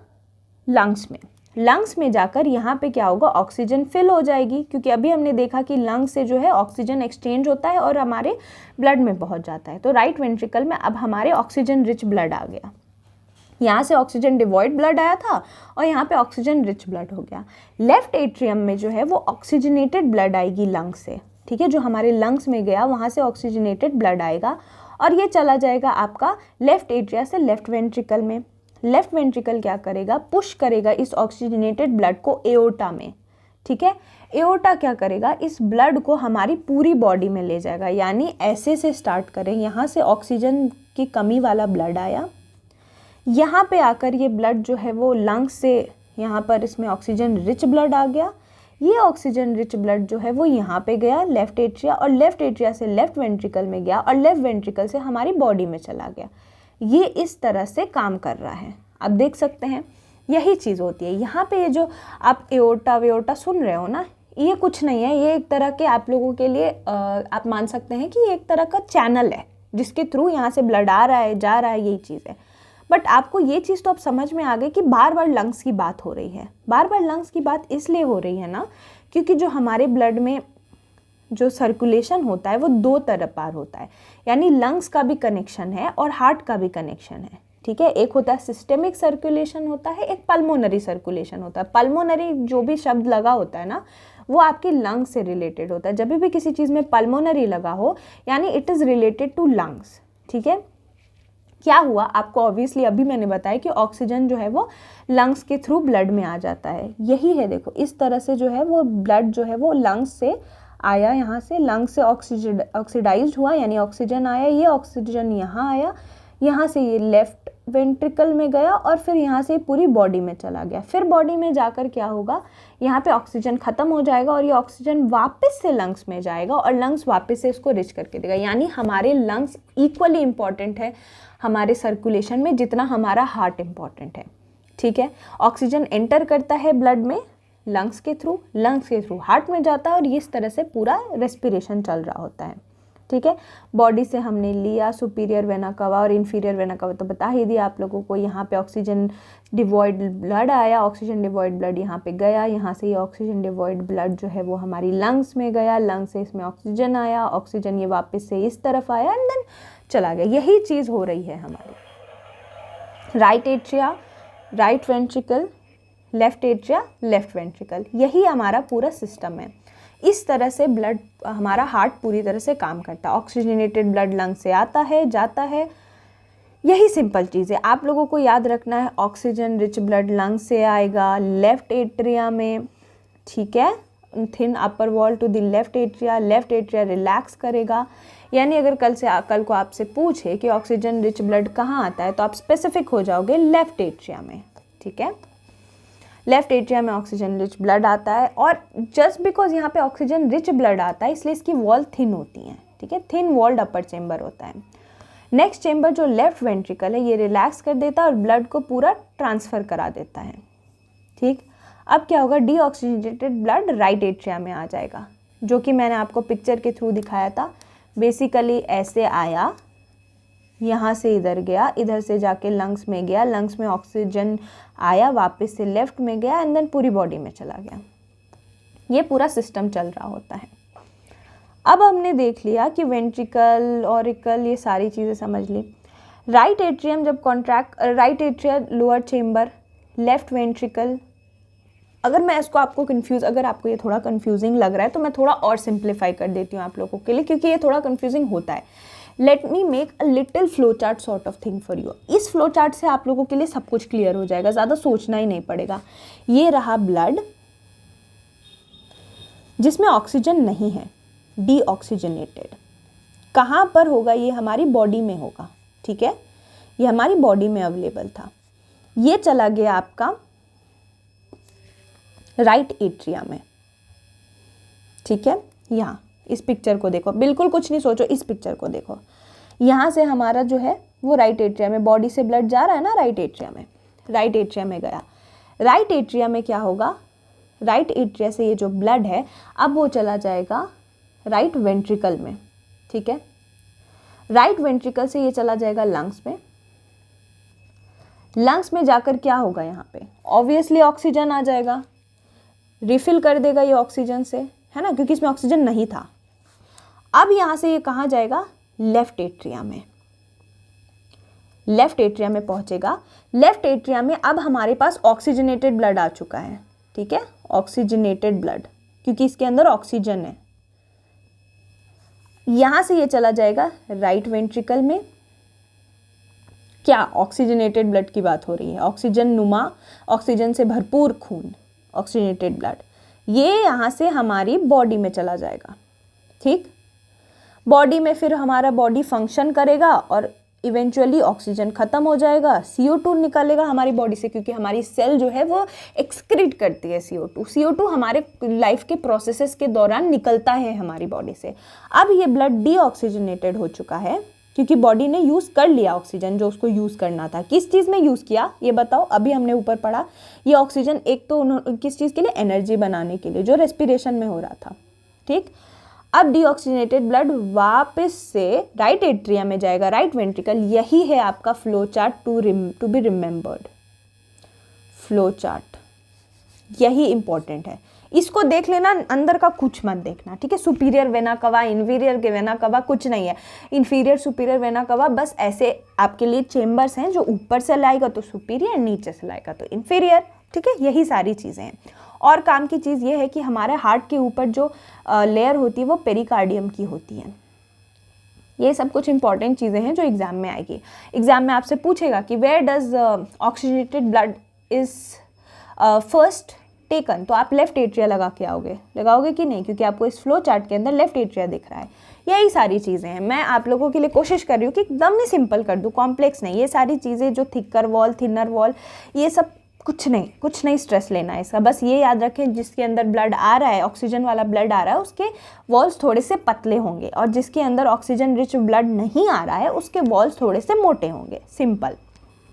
लंग्स में। लंग्स में जाकर यहाँ पे क्या होगा, ऑक्सीजन फिल हो जाएगी, क्योंकि अभी हमने देखा कि लंग्स से जो है ऑक्सीजन एक्सचेंज होता है और हमारे ब्लड में पहुँच जाता है। तो राइट वेंट्रिकल में अब हमारे ऑक्सीजन रिच ब्लड आ गया। यहाँ से ऑक्सीजन डिवॉइड ब्लड आया था और यहाँ पे ऑक्सीजन रिच ब्लड हो गया। लेफ्ट एट्रियम में जो है वो ऑक्सीजनेटेड ब्लड आएगी लंग्स से, ठीक है। जो हमारे लंग्स में गया वहाँ से ऑक्सीजनेटेड ब्लड आएगा और ये चला जाएगा आपका लेफ्ट एट्रिया से लेफ्ट वेंट्रिकल में। लेफ्ट वेंट्रिकल क्या करेगा, पुश करेगा इस ऑक्सीजनेटेड ब्लड को एओर्टा में, ठीक है। एओर्टा क्या करेगा, इस ब्लड को हमारी पूरी बॉडी में ले जाएगा, यानी ऐसे से स्टार्ट करें, यहाँ से ऑक्सीजन की कमी वाला ब्लड आया, यहाँ पे आकर ये ब्लड जो है वो लंग्स से यहाँ पर इसमें ऑक्सीजन रिच ब्लड आ गया, ये ऑक्सीजन रिच ब्लड जो है वो यहाँ पे गया लेफ्ट एट्रिया, और लेफ्ट एट्रिया से लेफ्ट वेंट्रिकल में गया, और लेफ्ट वेंट्रिकल से हमारी बॉडी में चला गया। ये इस तरह से काम कर रहा है, आप देख सकते हैं, यही चीज़ होती है। यहाँ पे ये जो आप एओर्टा वेओर्टा सुन रहे हो ना, ये कुछ नहीं है, ये एक तरह के आप लोगों के लिए आप मान सकते हैं कि ये एक तरह का चैनल है जिसके थ्रू यहाँ से ब्लड आ रहा है, जा रहा है, यही चीज़ है। बट आपको ये चीज़ तो अब समझ में आ गई कि बार बार लंग्स की बात हो रही है। बार बार लंग्स की बात इसलिए हो रही है ना, क्योंकि जो हमारे ब्लड में जो सर्कुलेशन होता है वो दो तरफ पार होता है, यानी लंग्स का भी कनेक्शन है और हार्ट का भी कनेक्शन है, ठीक है। एक होता है सिस्टेमिक सर्कुलेशन होता है, एक पल्मोनरी सर्कुलेशन होता है। पल्मोनरी जो भी शब्द लगा होता है ना, वो आपकी लंग्स से रिलेटेड होता है। जब भी किसी चीज़ में पल्मोनरी लगा हो, यानी it is related to lungs, ठीक है। क्या हुआ आपको, ऑब्वियसली अभी मैंने बताया कि ऑक्सीजन जो है वो लंग्स के थ्रू ब्लड में आ जाता है, यही है। देखो इस तरह से जो है वो ब्लड जो है वो लंग्स से आया, यहाँ से लंग्स से ऑक्सीडाइज्ड हुआ, यानी ऑक्सीजन आया, ये ऑक्सीजन यहाँ आया, यहाँ से ये लेफ्ट वेंट्रिकल में गया, और फिर यहाँ से पूरी बॉडी में चला गया। फिर बॉडी में जाकर क्या होगा, यहाँ पे ऑक्सीजन ख़त्म हो जाएगा, और ये ऑक्सीजन वापस से लंग्स में जाएगा, और लंग्स वापस से इसको रिच करके देगा। यानी हमारे लंग्स इक्वली इम्पॉर्टेंट है हमारे सर्कुलेशन में जितना हमारा हार्ट इम्पॉर्टेंट है, ठीक है। ऑक्सीजन एंटर करता है ब्लड में लंग्स के थ्रू हार्ट में जाता है, और इस तरह से पूरा रेस्पिरेशन चल रहा होता है, ठीक है। बॉडी से हमने लिया सुपीरियर वेना कवा और इन्फीरियर वेना कवा, तो बता ही दिया आप लोगों को। यहाँ पे ऑक्सीजन डिवॉइड ब्लड आया, ऑक्सीजन डिवॉइड ब्लड यहाँ पे गया, यहाँ से ये ऑक्सीजन डिवॉइड ब्लड जो है वो हमारी लंग्स में गया, लंग्स से इसमें ऑक्सीजन आया, ऑक्सीजन ये वापस से इस तरफ आया एंड देन चला गया। यही चीज़ हो रही है हमारी right atria, right ventricle, left atria, left ventricle, यही हमारा पूरा सिस्टम है। इस तरह से ब्लड हमारा हार्ट पूरी तरह से काम करता है। ऑक्सीजनेटेड ब्लड लंग से आता है, जाता है, यही सिंपल चीज़ है। आप लोगों को याद रखना है, ऑक्सीजन रिच ब्लड लंग से आएगा लेफ्ट एट्रिया में, ठीक है, thin upper wall to the left atria relax करेगा। यानी अगर कल को आपसे पूछे कि ऑक्सीजन रिच ब्लड कहाँ आता है, तो आप स्पेसिफिक हो जाओगे लेफ्ट एट्रिया में, ठीक है। लेफ्ट एट्रिया में ऑक्सीजन रिच ब्लड आता है, और जस्ट बिकॉज यहाँ पे ऑक्सीजन रिच ब्लड आता है इसलिए इसकी वॉल थिन होती है, ठीक है, थिन वॉल्ड अपर चेम्बर होता है। नेक्स्ट चेम्बर जो लेफ्ट वेंट्रिकल है ये रिलैक्स कर देता है और ब्लड को पूरा ट्रांसफ़र करा देता है, ठीक। अब क्या होगा, डीऑक्सीजनेटेड ब्लड राइट एट्रिया में आ जाएगा, जो कि मैंने आपको पिक्चर के थ्रू दिखाया था। बेसिकली ऐसे आया, यहाँ से इधर गया, इधर से जाके लंग्स में गया, लंग्स में ऑक्सीजन आया, वापस से लेफ्ट में गया एंड देन पूरी बॉडी में चला गया। ये पूरा सिस्टम चल रहा होता है। अब हमने देख लिया कि वेंट्रिकल, ऑरिकल, ये सारी चीज़ें समझ ली। राइट एट्रियम जब right atria lower chamber, left ventricle, अगर मैं इसको आपको अगर आपको ये थोड़ा कन्फ्यूजिंग लग रहा है तो मैं थोड़ा और सिंप्लीफाई कर देती हूँ आप लोगों के लिए, क्योंकि ये थोड़ा कन्फ्यूजिंग होता है। Let me make a little flow chart sort of thing for you. इस फ्लो चार्ट से आप लोगों के लिए सब कुछ क्लियर हो जाएगा, ज़्यादा सोचना ही नहीं पड़ेगा। ये रहा ब्लड जिसमें ऑक्सीजन नहीं है, डीऑक्सीजनेटेड। कहाँ पर होगा ये, हमारी बॉडी में होगा, ठीक है, ये हमारी बॉडी में अवेलेबल था। ये चला गया आपका राइट एट्रिया में, ठीक है। यहाँ इस पिक्चर को देखो, बिल्कुल कुछ नहीं सोचो, इस पिक्चर को देखो। यहाँ से हमारा जो है वो राइट एट्रिया में, बॉडी से ब्लड जा रहा है ना राइट एट्रिया में गया। राइट एट्रिया में क्या होगा, राइट एट्रिया से ये जो ब्लड है अब वो चला जाएगा राइट वेंट्रिकल में, ठीक है। राइट वेंट्रिकल से ये चला जाएगा लंग्स में। लंग्स में जाकर क्या होगा, यहाँ पे ऑब्वियसली ऑक्सीजन आ जाएगा, रिफिल कर देगा ये ऑक्सीजन से, है ना, क्योंकि इसमें ऑक्सीजन नहीं था। अब यहाँ से ये कहाँ जाएगा, लेफ्ट एट्रिया में। लेफ्ट एट्रिया में पहुँचेगा। लेफ्ट एट्रिया में अब हमारे पास ऑक्सीजनेटेड ब्लड आ चुका है, ठीक है, ऑक्सीजनेटेड ब्लड, क्योंकि इसके अंदर ऑक्सीजन है। यहाँ से ये चला जाएगा राइट वेंट्रिकल में। क्या ऑक्सीजनेटेड ब्लड की बात हो रही है, ऑक्सीजन नुमा, ऑक्सीजन से भरपूर खून, ऑक्सीजनेटेड ब्लड, ये यहाँ से हमारी बॉडी में चला जाएगा। ठीक, बॉडी में फिर हमारा बॉडी फंक्शन करेगा और इवेंचुअली ऑक्सीजन खत्म हो जाएगा, CO2 निकलेगा हमारी बॉडी से, क्योंकि हमारी सेल जो है वो एक्सक्रीट करती है CO2। CO2 हमारे लाइफ के प्रोसेसेस के दौरान निकलता है हमारी बॉडी से। अब ये ब्लड डीऑक्सीजनेटेड हो चुका है क्योंकि बॉडी ने यूज़ कर लिया ऑक्सीजन जो उसको यूज़ करना था। किस चीज़ में यूज़ किया ये बताओ, अभी हमने ऊपर पढ़ा, ये ऑक्सीजन एक तो किस चीज़ के लिए, एनर्जी बनाने के लिए, जो रेस्पिरेशन में हो रहा था। ठीक, अब डीऑक्सीजनेटेड ब्लड वापस से राइट एट्रिया में जाएगा, राइट वेंट्रिकल। यही है आपका flow chart to be remembered. Flow chart यही इंपॉर्टेंट है, इसको देख लेना, अंदर का कुछ मत देखना। ठीक है, सुपीरियर वेना कवा, इन्फीरियर के वेना कवा कुछ नहीं है। इन्फीरियर सुपीरियर वेना कवा बस ऐसे आपके लिए चेम्बर्स हैं, जो ऊपर से लाएगा तो सुपीरियर, नीचे से लाएगा तो इन्फीरियर। ठीक है, यही सारी चीज़ें हैं। और काम की चीज़ ये है कि हमारे हार्ट के ऊपर जो लेयर होती है वो पेरिकार्डियम की होती है। ये सब कुछ इंपॉर्टेंट चीज़ें हैं जो एग्जाम में आएगी। एग्जाम में आपसे पूछेगा कि where does oxygenated blood is first taken, तो आप लेफ्ट एट्रिया लगाओगे कि नहीं, क्योंकि आपको इस फ्लो चार्ट के अंदर लेफ्ट एट्रिया दिख रहा है। यही सारी चीज़ें हैं। मैं आप लोगों के लिए कोशिश कर रही हूँ कि एकदम ही सिंपल कर दूँ, कॉम्प्लेक्स नहीं। ये सारी चीज़ें जो थिकर वॉल, थिनर वॉल, ये सब कुछ नहीं स्ट्रेस लेना है इसका। बस ये याद रखें, जिसके अंदर ब्लड आ रहा है, ऑक्सीजन वाला ब्लड आ रहा है, उसके वॉल्स थोड़े से पतले होंगे, और जिसके अंदर ऑक्सीजन रिच ब्लड नहीं आ रहा है उसके वॉल्स थोड़े से मोटे होंगे। सिंपल।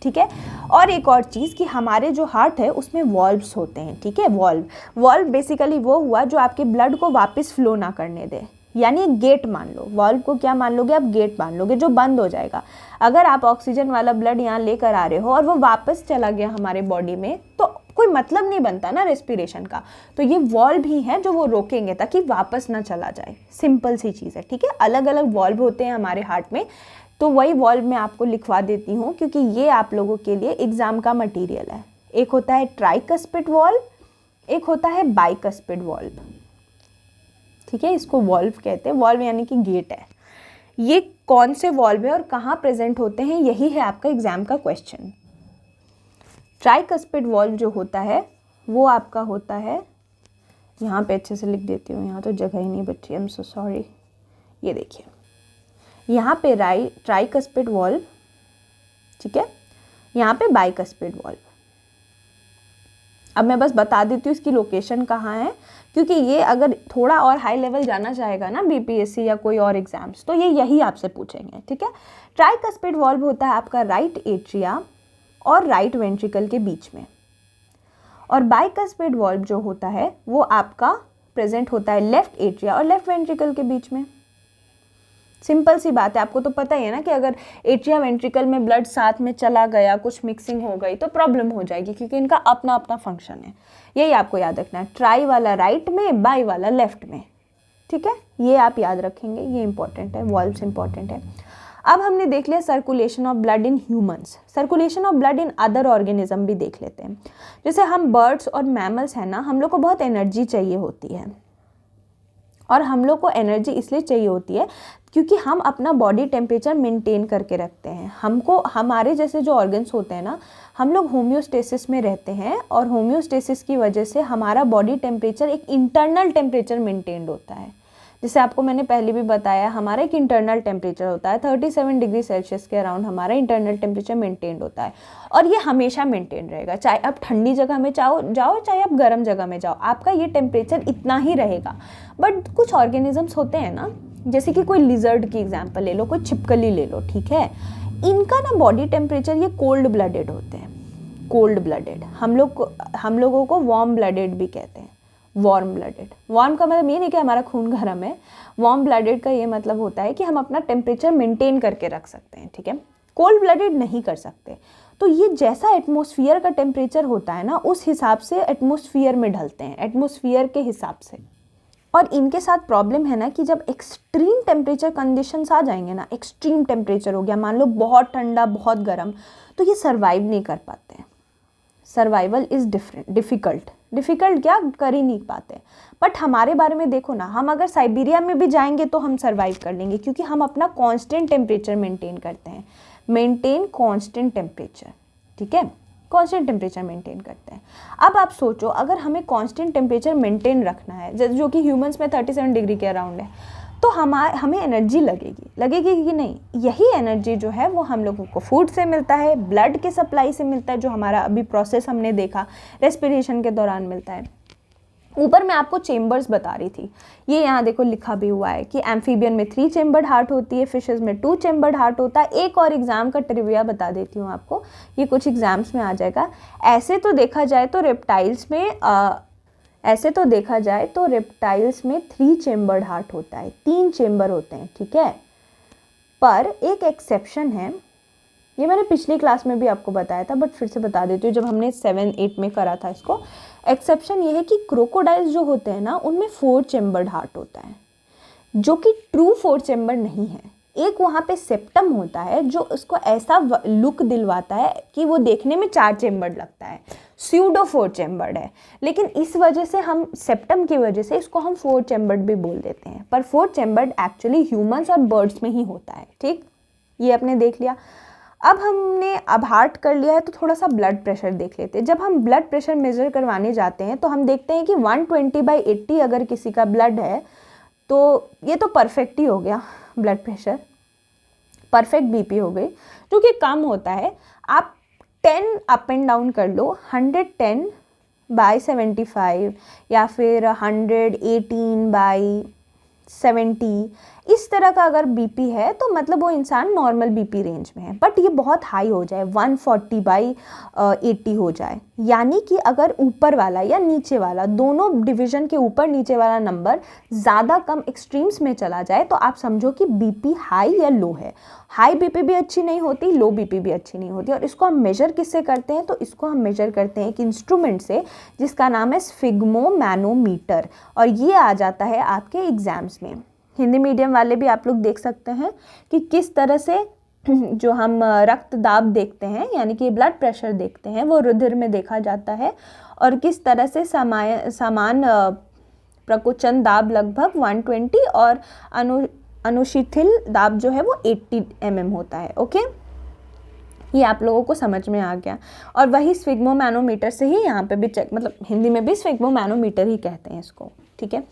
ठीक है, और एक और चीज़ कि हमारे जो हार्ट है उसमें वॉल्व्स होते हैं। ठीक है, वॉल्व बेसिकली वो हुआ जो आपके ब्लड को वापस फ्लो ना करने दे, यानी गेट मान लो। वॉल्व को क्या मान लोगे आप, गेट मान लोगे, जो बंद हो जाएगा। अगर आप ऑक्सीजन वाला ब्लड यहाँ लेकर आ रहे हो और वो वापस चला गया हमारे बॉडी में, तो कोई मतलब नहीं बनता ना रेस्पिरेशन का। तो ये वॉल्व ही है जो वो रोकेंगे ताकि वापस ना चला जाए। सिंपल सी चीज़ है। ठीक है, अलग अलग वॉल्व होते हैं हमारे हार्ट में, तो वही वॉल्व मैं आपको लिखवा देती हूँ क्योंकि ये आप लोगों के लिए एग्जाम का मटेरियल है। एक होता है ट्राइकस्पिड वॉल्व, एक होता है बाइकस्पिड वॉल्व। ठीक है, इसको वॉल्व कहते हैं। वॉल्व यानी कि गेट है। ये कौन से वॉल्व है और कहाँ प्रेजेंट होते हैं, यही है आपका एग्जाम का क्वेश्चन। ट्राइकस्पिड वॉल्व जो होता है वो आपका होता है, यहाँ पे अच्छे से लिख देती हूँ, यहाँ तो जगह ही नहीं बची, आई एम सो सॉरी। ये देखिए यहाँ पे ट्राइकस्पिड वॉल्व, ठीक है, यहाँ पे बाइकस्पिड वॉल्व। अब मैं बस बता देती हूँ इसकी लोकेशन कहाँ है, क्योंकि ये अगर थोड़ा और हाई लेवल जाना चाहेगा ना BPSC या कोई और एग्जाम्स, तो ये यही आपसे पूछेंगे। ठीक है, ट्राइकस्पिड वॉल्व होता है आपका राइट एट्रिया और राइट वेंट्रिकल के बीच में, और बाइकस्पिड वॉल्व जो होता है वो आपका प्रेजेंट होता है लेफ्ट एट्रिया और लेफ्ट वेंट्रिकल के बीच में। सिंपल सी बात है, आपको तो पता ही है ना कि अगर एट्रिया वेंट्रिकल में ब्लड साथ में चला गया, कुछ मिक्सिंग हो गई तो प्रॉब्लम हो जाएगी, क्योंकि इनका अपना अपना फंक्शन है। यही आपको याद रखना है, ट्राई वाला राइट में, बाई वाला लेफ्ट में। ठीक है, ये आप याद रखेंगे, ये इंपॉर्टेंट है, वॉल्व्स इंपॉर्टेंट है। अब हमने देख लिया circulation of blood in humans. Circulation of blood in other organism भी देख लेते हैं। जैसे हम बर्ड्स और मैमल्स हैं ना, हम लोग को बहुत एनर्जी चाहिए होती है, और हम लोग को एनर्जी इसलिए चाहिए होती है क्योंकि हम अपना बॉडी टेम्परेचर मेंटेन करके रखते हैं। हमको हमारे जैसे जो ऑर्गन्स होते हैं ना, हम लोग होम्योस्टेसिस में रहते हैं, और होम्योस्टेसिस की वजह से हमारा बॉडी टेम्परेचर, एक इंटरनल टेम्परेचर मेंटेन्ड होता है। जैसे आपको मैंने पहले भी बताया, हमारा एक इंटरनल टेम्परेचर होता है 37 डिग्री सेल्सियस के अराउंड हमारा इंटरनल टेम्परेचर मेंटेन्ड होता है, और ये हमेशा मेंटेन रहेगा। चाहे आप ठंडी जगह में जाओ चाहे आप गर्म जगह में जाओ, आपका ये टेम्परेचर इतना ही रहेगा। बट कुछ ऑर्गेनिजम्स होते हैं ना, जैसे कि कोई लिजर्ड की एग्जाम्पल ले लो, कोई छिपकली ले लो, ठीक है, इनका ना बॉडी टेम्परेचर, ये कोल्ड ब्लडेड होते हैं। कोल्ड ब्लडेड, हम लोगों को वार्म ब्लडेड भी कहते हैं। वार्म ब्लडेड, वार्म का मतलब ये नहीं कि हमारा खून गर्म है, वार्म ब्लडेड का ये मतलब होता है कि हम अपना टेम्परेचर मेंटेन करके रख सकते हैं। ठीक है, कोल्ड ब्लडेड नहीं कर सकते। तो ये जैसा एटमॉस्फेयर का टेम्परेचर होता है ना, उस हिसाब से एटमॉस्फेयर में ढलते हैं, एटमॉस्फेयर के हिसाब से। और इनके साथ प्रॉब्लम है ना कि जब एक्सट्रीम टेम्परेचर कंडीशंस आ जाएंगे ना, एक्सट्रीम टेम्परेचर हो गया, मान लो बहुत ठंडा बहुत गर्म, तो ये सर्वाइव नहीं कर पाते हैं। सर्वाइवल इज़ डिफ़िकल्ट क्या कर ही नहीं पाते। बट हमारे बारे में देखो ना, हम अगर साइबेरिया में भी जाएंगे तो हम सर्वाइव कर लेंगे, क्योंकि हम अपना कांस्टेंट टेम्परेचर मेंटेन करते हैं। मेंटेन कांस्टेंट टेम्परेचर, ठीक है, कांस्टेंट टेम्परेचर मेंटेन करते हैं। अब आप सोचो अगर हमें कांस्टेंट टेम्परेचर मेंटेन रखना है, जो कि ह्यूमंस में 37 डिग्री के अराउंड है, तो हमें एनर्जी लगेगी कि नहीं? यही एनर्जी जो है वो हम लोगों को फूड से मिलता है, ब्लड के सप्लाई से मिलता है, जो हमारा अभी प्रोसेस हमने देखा रेस्पिरेशन के दौरान मिलता है। ऊपर मैं आपको चेम्बर्स बता रही थी, ये यहाँ देखो लिखा भी हुआ है कि एम्फीबियन में 3 चेम्बर्ड हार्ट होती है, फिशेस में 2 चेम्बर्ड हार्ट होता है। एक और एग्जाम का ट्रिविया बता देती हूँ आपको, ये कुछ एग्जाम्स में आ जाएगा। ऐसे तो देखा जाए तो रेप्टाइल्स में 3 चेम्बर्ड हार्ट होता है, 3 चेम्बर होते हैं, ठीक है। पर एक एक्सेप्शन है, ये मैंने पिछली क्लास में भी आपको बताया था, बट फिर से बता देती हूँ जब हमने 7-8 में करा था इसको। एक्सेप्शन ये है कि क्रोकोडाइल्स जो होते हैं ना, उनमें 4 चेम्बर्ड हार्ट होता है, जो कि ट्रू 4 चेम्बर नहीं है। एक वहाँ पे सेप्टम होता है जो उसको ऐसा लुक दिलवाता है कि वो देखने में 4 चेम्बर्ड लगता है, स्यूडो 4 चेम्बर्ड है। लेकिन इस वजह से हम सेप्टम की वजह से इसको हम 4 चेम्बर्ड भी बोल देते हैं, पर 4 चेम्बर्ड एक्चुअली ह्यूमंस और बर्ड्स में ही होता है, ठीक। ये आपने देख लिया। अब हार्ट कर लिया है तो थोड़ा सा ब्लड प्रेशर देख लेते हैं। जब हम ब्लड प्रेशर मेजर करवाने जाते हैं तो हम देखते हैं कि 120/80 अगर किसी का ब्लड है तो ये तो परफेक्ट ही हो गया ब्लड प्रेशर, परफेक्ट बीपी हो गई। जो कि कम होता है, आप 10 अप एंड डाउन कर लो, 110/75 या फिर 118/70, इस तरह का अगर बीपी है तो मतलब वो इंसान नॉर्मल बीपी रेंज में है। बट ये बहुत हाई हो जाए, 140/80 हो जाए, यानी कि अगर ऊपर वाला या नीचे वाला, दोनों डिवीजन के ऊपर नीचे वाला नंबर ज़्यादा कम एक्सट्रीम्स में चला जाए तो आप समझो कि बीपी हाई या लो है। हाई बीपी भी अच्छी नहीं होती, लो बीपी भी अच्छी नहीं होती। और इसको हम मेजर किससे करते हैं? तो इसको हम मेजर करते हैं एक इंस्ट्रूमेंट से जिसका नाम है स्फिग्मोमैनोमीटर, और ये आ जाता है आपके एग्जाम्स में। हिंदी मीडियम वाले भी आप लोग देख सकते हैं कि किस तरह से जो हम रक्त दाब देखते हैं, यानी कि ब्लड प्रेशर देखते हैं, वो रुधिर में देखा जाता है, और किस तरह से समान प्रकुचन दाब लगभग 120 और अनुशिथिल दाब जो है वो 80 mm होता है। ओके, ये आप लोगों को समझ में आ गया। और वही स्फिग्मोमैनोमीटर से ही यहाँ पे भी चेक, मतलब हिंदी में भी स्फिग्मोमैनोमीटर ही कहते हैं इसको, ठीक है।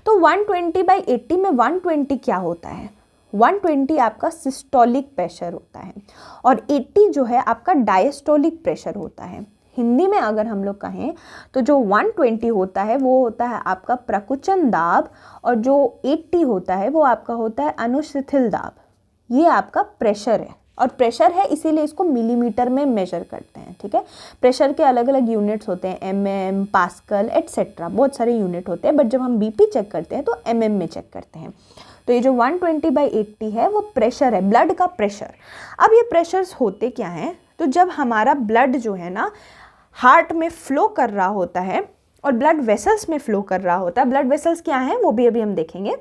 तो 120/80 में 120 क्या होता है? 120 आपका सिस्टोलिक प्रेशर होता है और 80 जो है आपका डायस्टोलिक प्रेशर होता है। हिंदी में अगर हम लोग कहें तो जो 120 होता है वो होता है आपका प्रकुचन दाब, और जो 80 होता है वो आपका होता है अनुशिथिल दाब। ये आपका प्रेशर है, और प्रेशर है इसीलिए इसको मिलीमीटर में मेजर करते हैं, ठीक है। प्रेशर के अलग अलग यूनिट्स होते हैं, mm, पास्कल एटसेट्रा, बहुत सारे यूनिट होते हैं, बट जब हम बीपी चेक करते हैं तो mm में चेक करते हैं। तो ये जो 120/80 है वो प्रेशर है, ब्लड का प्रेशर। अब ये प्रेशर्स होते क्या हैं? तो जब हमारा ब्लड जो है ना हार्ट में फ्लो कर रहा होता है और ब्लड वेसल्स में फ्लो कर रहा होता है, ब्लड वेसल्स क्या हैं वो भी अभी हम देखेंगे,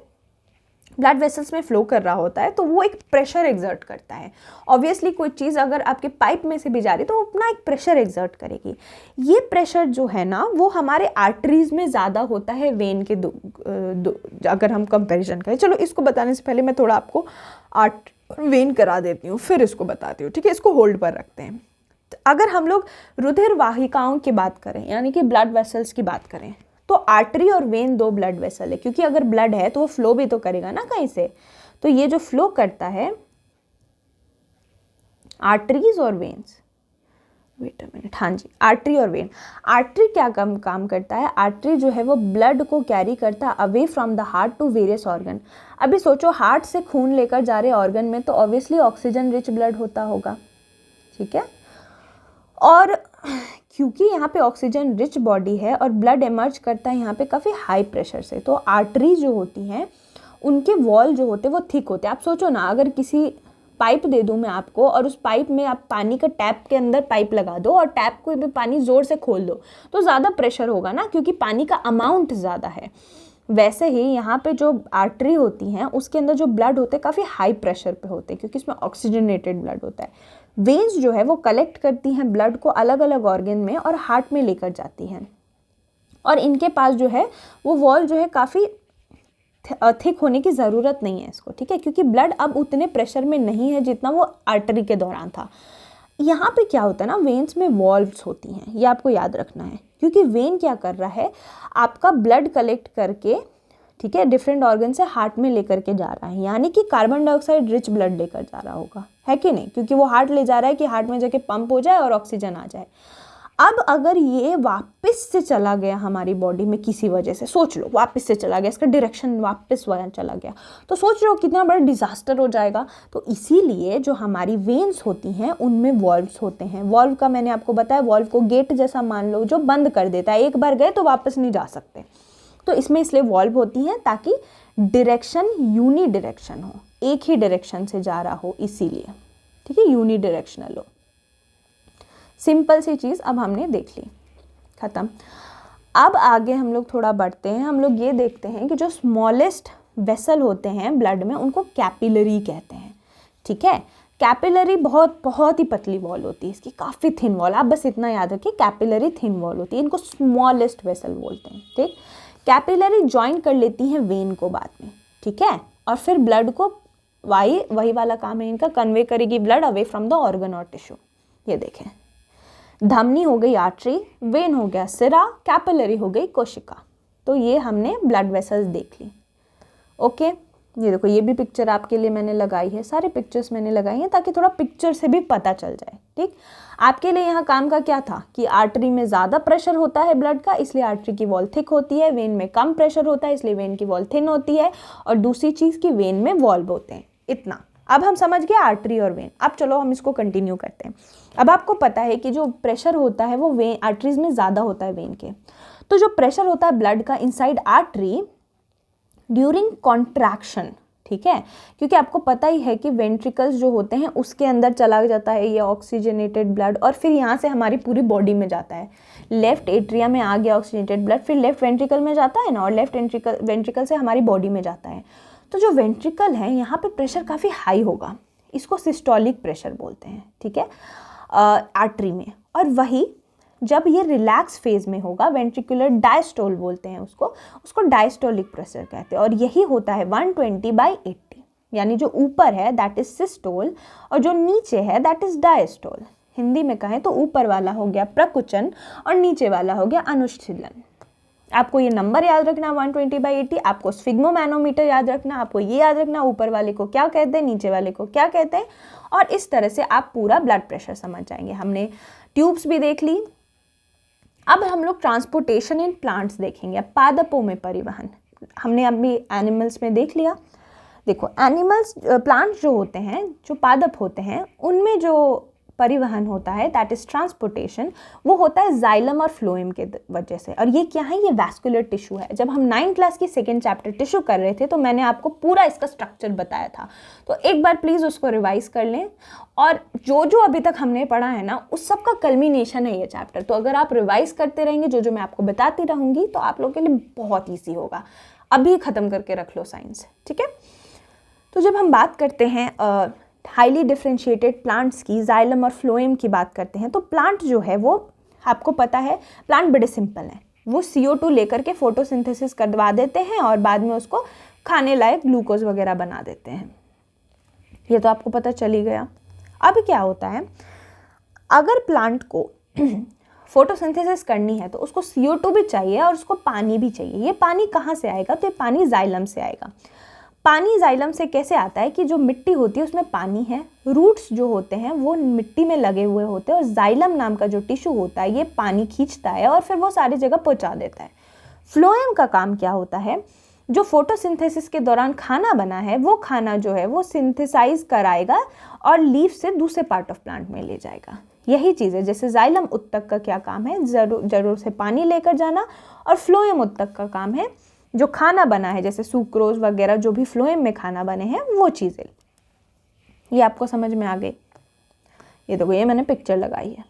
ब्लड वेसल्स में फ्लो कर रहा होता है तो वो एक प्रेशर एक्सर्ट करता है। ऑब्वियसली कोई चीज़ अगर आपके पाइप में से भी जा रही है तो वो अपना एक प्रेशर एक्सर्ट करेगी। ये प्रेशर जो है ना वो हमारे आर्टरीज में ज़्यादा होता है वेन के अगर हम कंपैरिजन करें। चलो इसको बताने से पहले मैं थोड़ा आपको वेन करा देती हूँ, फिर इसको बताती हूँ, ठीक है। इसको होल्ड पर रखते हैं। तो अगर हम लोग रुधिर वाहिकाओं की बात करें, यानी कि ब्लड वेसल्स की बात करें, तो आर्टरी और वेन 2 ब्लड वेसल है, क्योंकि अगर ब्लड है तो वो फ्लो भी तो करेगा ना कहीं से। तो ये जो फ्लो करता है आर्टरीज और वेन्स, वेट अ मिनट, हाँ जी, आर्टरी और वेन। आर्टरी क्या काम करता है? आर्टरी जो है वो ब्लड को कैरी करता है away from the heart to various organ. अभी सोचो हार्ट से खून लेकर जा रहे ऑर्गन में तो ऑब्वियसली ऑक्सीजन रिच ब्लड होता होगा, ठीक है। और क्योंकि यहाँ पे ऑक्सीजन रिच बॉडी है और ब्लड इमर्ज करता है यहाँ पे काफ़ी हाई प्रेशर से, तो आर्टरी जो होती हैं उनके वॉल जो होते हैं वो थिक होते हैं। आप सोचो ना, अगर किसी पाइप दे दूँ मैं आपको और उस पाइप में आप पानी का टैप के अंदर पाइप लगा दो और टैप को भी पानी ज़ोर से खोल दो तो ज़्यादा प्रेशर होगा ना, क्योंकि पानी का अमाउंट ज़्यादा है। वैसे ही यहाँ पे जो आर्टरी होती हैं उसके अंदर जो ब्लड होते हैं काफ़ी हाई प्रेशर पे होते हैं, क्योंकि इसमें ऑक्सीजनेटेड ब्लड होता है। वेन्स जो है वो कलेक्ट करती हैं ब्लड को अलग अलग ऑर्गन में और हार्ट में लेकर जाती हैं, और इनके पास जो है वो वॉल जो है काफ़ी थिक होने की ज़रूरत नहीं है इसको, ठीक है, क्योंकि ब्लड अब उतने प्रेशर में नहीं है जितना वो आर्टरी के दौरान था। यहाँ पे क्या होता है ना, वेन्स में वॉल्व्स होती हैं, ये आपको याद रखना है, क्योंकि वेन क्या कर रहा है, आपका ब्लड कलेक्ट करके, ठीक है, डिफरेंट ऑर्गन से हार्ट में लेकर के जा रहा है, यानी कि कार्बन डाइऑक्साइड रिच ब्लड लेकर जा रहा होगा, है कि नहीं, क्योंकि वो हार्ट ले जा रहा है कि हार्ट में जाके पंप हो जाए और ऑक्सीजन आ जाए। अब अगर ये वापस से चला गया हमारी बॉडी में किसी वजह से, सोच लो वापस से चला गया, इसका डायरेक्शन वापस वहाँ चला गया, तो सोच लो कितना बड़ा डिजास्टर हो जाएगा। तो इसीलिए जो हमारी वेन्स होती हैं उनमें वॉल्व्स होते हैं। वॉल्व का मैंने आपको बताया, वॉल्व को गेट जैसा मान लो जो बंद कर देता है, एक बार गए तो वापस नहीं जा सकते, तो इसमें इसलिए वॉल्व होती हैं ताकि डायरेक्शन यूनी डायरेक्शन हो, एक ही डायरेक्शन से जा रहा हो, इसीलिए, ठीक है, यूनी डायरेक्शनल हो। सिंपल सी चीज़ अब हमने देख ली, ख़त्म। अब आगे हम लोग थोड़ा बढ़ते हैं, हम लोग ये देखते हैं कि जो स्मॉलेस्ट वेसल होते हैं ब्लड में उनको कैपिलरी कहते हैं, ठीक है। कैपिलरी बहुत ही पतली वॉल होती है इसकी, काफ़ी थिन वॉल, आप बस इतना याद रखिए, कैपिलरी थिन वॉल होती है, इनको स्मॉलेस्ट वेसल बोलते हैं, ठीक। कैपिलरी ज्वाइन कर लेती हैं वेन को बाद में, ठीक है, और फिर ब्लड को वही वाला काम है इनका, कन्वे करेगी blood away from the organ और टिश्यू। ये देखें, धमनी हो गई आर्टरी, वेन हो गया सिरा, कैपिलरी हो गई कोशिका। तो ये हमने ब्लड वेसल्स देख ली, ओके। ये देखो, ये भी पिक्चर आपके लिए मैंने लगाई है, सारे पिक्चर्स मैंने लगाई हैं ताकि थोड़ा पिक्चर से भी पता चल जाए, ठीक। आपके लिए यहाँ काम का क्या था कि आर्टरी में ज़्यादा प्रेशर होता है ब्लड का, इसलिए आर्टरी की वॉल थिक होती है, वेन में कम प्रेशर होता है इसलिए वेन की वॉल थिन होती है, और दूसरी चीज़ की वेन में वॉल्व होते हैं, इतना। अब हम समझ गए आर्टरी और वेन। अब चलो हम इसको कंटिन्यू करते हैं। अब आपको पता है कि जो प्रेशर होता है वो वेन आर्टरीज में ज़्यादा होता है वेन के। तो जो प्रेशर होता है ब्लड का इनसाइड आर्टरी ड्यूरिंग कॉन्ट्रैक्शन, ठीक है, क्योंकि आपको पता ही है कि वेंट्रिकल्स जो होते हैं उसके अंदर चला जाता है ये ऑक्सीजनेटेड ब्लड, और फिर यहाँ से हमारी पूरी बॉडी में जाता है। लेफ्ट एट्रिया में आ गया ऑक्सीजनेटेड ब्लड, फिर लेफ्ट वेंट्रिकल में जाता है ना, और लेफ्ट वेंट्रिकल से हमारी बॉडी में जाता है। तो जो वेंट्रिकल है यहाँ पे प्रेशर काफ़ी हाई होगा, इसको सिस्टोलिक प्रेशर बोलते हैं, ठीक है, आर्टरी में। और वही जब ये रिलैक्स फेज में होगा, वेंट्रिकुलर डायस्टोल बोलते हैं उसको डायस्टोलिक प्रेशर कहते हैं, और यही होता है 120/80, यानी जो ऊपर है दैट इज सिस्टोल और जो नीचे है दैट इज डायस्टोल। हिंदी में कहें तो ऊपर वाला हो गया प्रकुचन और नीचे वाला हो गया अनुशीलन। आपको ये नंबर याद रखना 120/80, आपको स्फिग्मोमैनोमीटर याद रखना, आपको ये याद रखना ऊपर वाले को क्या कहते हैं, नीचे वाले को क्या कहते हैं, और इस तरह से आप पूरा ब्लड प्रेशर समझ जाएंगे। हमने ट्यूब्स भी देख ली। अब हम लोग ट्रांसपोर्टेशन इन प्लांट्स देखेंगे, पादपों में परिवहन। हमने अभी एनिमल्स में देख लिया। देखो एनिमल्स, प्लांट्स जो होते हैं, जो पादप होते हैं, उनमें जो परिवहन होता है दैट इज ट्रांसपोर्टेशन, वो होता है जाइलम और फ्लोएम के वजह से। और ये क्या है, ये वैस्कुलर टिश्यू है। जब हम 9th क्लास की सेकेंड चैप्टर टिश्यू कर रहे थे तो मैंने आपको पूरा इसका स्ट्रक्चर बताया था, तो एक बार प्लीज़ उसको रिवाइज कर लें। और जो जो अभी तक हमने पढ़ा है ना, उस सब का कल्मिनेशन है ये चैप्टर। तो अगर आप रिवाइज करते रहेंगे, जो जो मैं आपको बताती रहूँगी, तो आप लोगों के लिए बहुत ईजी होगा। अभी ख़त्म करके रख लो साइंस, ठीक है। तो जब हम बात करते हैं हाईली डिफ्रेंशिएटेड प्लांट्स की, जाइलम और फ्लोएम की बात करते हैं, तो प्लांट जो है वो आपको पता है प्लांट बड़े सिंपल हैं। वो CO2 लेकर के फोटोसिंथेसिस करवा देते हैं और बाद में उसको खाने लायक ग्लूकोज वगैरह बना देते हैं। ये तो आपको पता चल ही गया। अब क्या होता है, अगर प्लांट को फोटोसिंथेसिस करनी है तो उसको CO2 भी चाहिए और उसको पानी भी चाहिए। ये पानी कहाँ से आएगा, तो ये पानी जाइलम से आएगा। पानी जाइलम से कैसे आता है कि जो मिट्टी होती है उसमें पानी है, रूट्स जो होते हैं वो मिट्टी में लगे हुए होते हैं, और जाइलम नाम का जो टिश्यू होता है ये पानी खींचता है और फिर वो सारी जगह पहुंचा देता है। फ्लोएम का काम क्या होता है, जो फोटोसिंथेसिस के दौरान खाना बना है वो खाना जो है वो सिंथेसाइज कराएगा और लीफ से दूसरे पार्ट ऑफ प्लांट में ले जाएगा। यही चीज़ है, जैसे जाइलम उत्तक का क्या काम है, जरूर से पानी लेकर जाना, और फ्लोएम उत्तक का काम है जो खाना बना है, जैसे सुक्रोज वगैरह जो भी फ्लोएम में खाना बने हैं वो चीज़ें। ये आपको समझ में आ गई। ये देखो, ये मैंने पिक्चर लगाई है,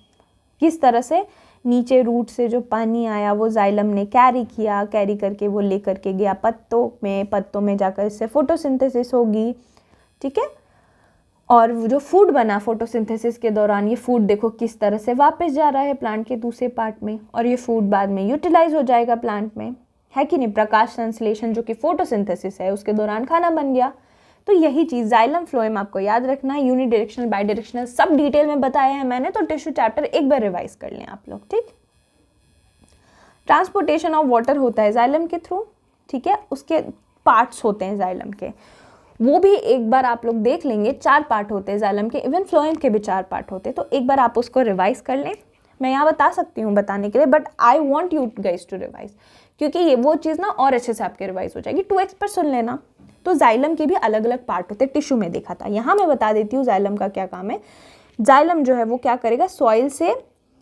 किस तरह से नीचे रूट से जो पानी आया वो जाइलम ने कैरी किया, कैरी करके वो ले करके गया पत्तों में जाकर इससे फोटोसिंथेसिस होगी, ठीक है। और जो फूड बना फोटोसिंथेसिस के दौरान, ये फूड देखो किस तरह से वापस जा रहा है प्लांट के दूसरे पार्ट में, और ये फूड बाद में यूटिलाइज हो जाएगा प्लांट में, है कि नहीं, प्रकाश संश्लेषण जो कि फोटोसिंथेसिस है उसके दौरान खाना बन गया। तो यही चीज़ जाइलम फ्लोएम आपको याद रखना है। यूनिडायरेक्शनल, बाई डायरेक्शनल सब डिटेल में बताया है मैंने, तो टिश्यू चैप्टर एक बार रिवाइज कर लें आप लोग, ठीक। ट्रांसपोर्टेशन ऑफ वाटर होता है जाइलम के थ्रू, ठीक है। उसके पार्ट्स होते हैं जाइलम के, वो भी एक बार आप लोग देख लेंगे, 4 पार्ट होते हैं जाइलम के, इवन फ्लोएम के भी 4 पार्ट होते हैं, तो एक बार आप उसको रिवाइज कर लें। मैं यहाँ बता सकती हूँ बताने के लिए, but I want you guys to revise, क्योंकि ये वो चीज़ ना और अच्छे से आपके रिवाइज हो जाएगी। 2x पर सुन लेना। तो जाइलम के भी अलग अलग पार्ट होते हैं, टिश्यू में देखा था। यहाँ मैं बता देती हूँ जाइलम का क्या काम है। जाइलम जो है वो क्या करेगा, सॉइल से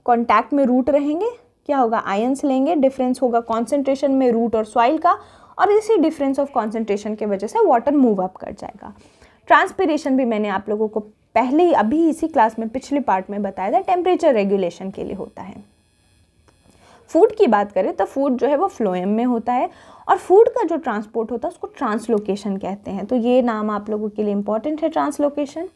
कॉन्टैक्ट में रूट रहेंगे, क्या होगा, आयंस लेंगे, डिफरेंस होगा कॉन्सेंट्रेशन में रूट और सॉइल का, और इसी डिफरेंस ऑफ कॉन्सेंट्रेशन की वजह से वाटर मूव अप कर जाएगा। ट्रांसपिरेशन भी मैंने आप लोगों को पहले ही अभी इसी क्लास में पिछले पार्ट में बताया था, टेम्परेचर रेगुलेशन के लिए होता है। फूड की बात करें तो फूड जो है वो फ्लोएम में होता है, और फूड का जो ट्रांसपोर्ट होता है उसको ट्रांसलोकेशन कहते हैं। तो ये नाम आप लोगों के लिए इंपॉर्टेंट है, ट्रांसलोकेशन।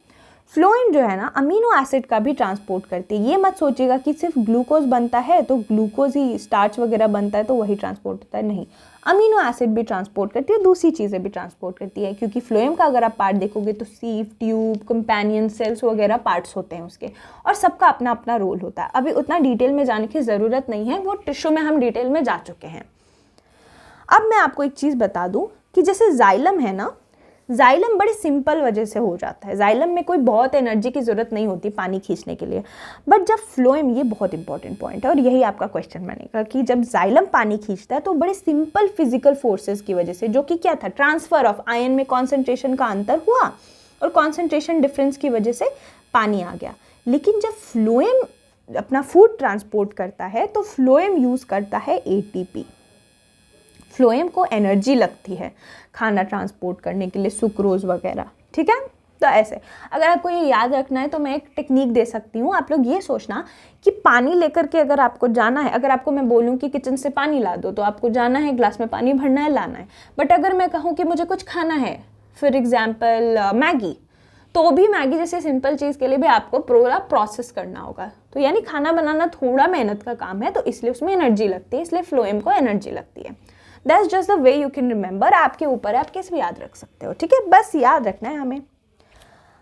फ्लोएम जो है ना अमीनो एसिड का भी ट्रांसपोर्ट करती है। ये मत सोचिएगा कि सिर्फ ग्लूकोज बनता है तो ग्लूकोज ही, स्टार्च वगैरह बनता है तो वही ट्रांसपोर्ट होता है, नहीं, अमीनो एसिड भी ट्रांसपोर्ट करती है, दूसरी चीज़ें भी ट्रांसपोर्ट करती है। क्योंकि फ्लोएम का अगर आप पार्ट देखोगे तो सीव, ट्यूब, कंपेनियन सेल्स वगैरह पार्ट्स होते हैं उसके, और सबका अपना अपना रोल होता है। अभी उतना डिटेल में जाने की ज़रूरत नहीं है, वो टिश्यू में हम डिटेल में जा चुके हैं। अब मैं आपको एक चीज़ बता दूं कि जैसे जाइलम है ना, जाइलम बड़ी सिंपल वजह से हो जाता है। जाइलम में कोई बहुत एनर्जी की ज़रूरत नहीं होती पानी खींचने के लिए, बट जब फ्लोएम, ये बहुत इंपॉर्टेंट पॉइंट है और यही आपका क्वेश्चन बनेगा कि जब जाइलम पानी खींचता है तो बड़े सिंपल फिजिकल फोर्सेस की वजह से, जो कि क्या था, ट्रांसफर ऑफ आयन में कॉन्सेंट्रेशन का अंतर हुआ और कॉन्सेंट्रेशन डिफरेंस की वजह से पानी आ गया। लेकिन जब फ्लोएम अपना फूड ट्रांसपोर्ट करता है तो फ्लोएम यूज़ करता है ATP। फ्लोएम को एनर्जी लगती है खाना ट्रांसपोर्ट करने के लिए, सुक्रोज वगैरह, ठीक है। तो ऐसे अगर आपको ये याद रखना है तो मैं एक टेक्निक दे सकती हूँ। आप लोग ये सोचना कि पानी लेकर के अगर आपको जाना है, अगर आपको मैं बोलूँ कि किचन से पानी ला दो तो आपको जाना है, ग्लास में पानी भरना है, लाना है। बट अगर मैं कहूँ कि मुझे कुछ खाना है, फॉर एग्जाम्पल मैगी, तो भी मैगी जैसे सिंपल चीज़ के लिए भी आपको पूरा प्रोसेस करना होगा। तो यानी खाना बनाना थोड़ा मेहनत का काम है, तो इसलिए उसमें एनर्जी लगती है, इसलिए फ्लोएम को एनर्जी लगती है। That's just the way you can remember, आपके ऊपर है, आप कैसे भी याद रख सकते हो, ठीक है, बस याद रखना है हमें।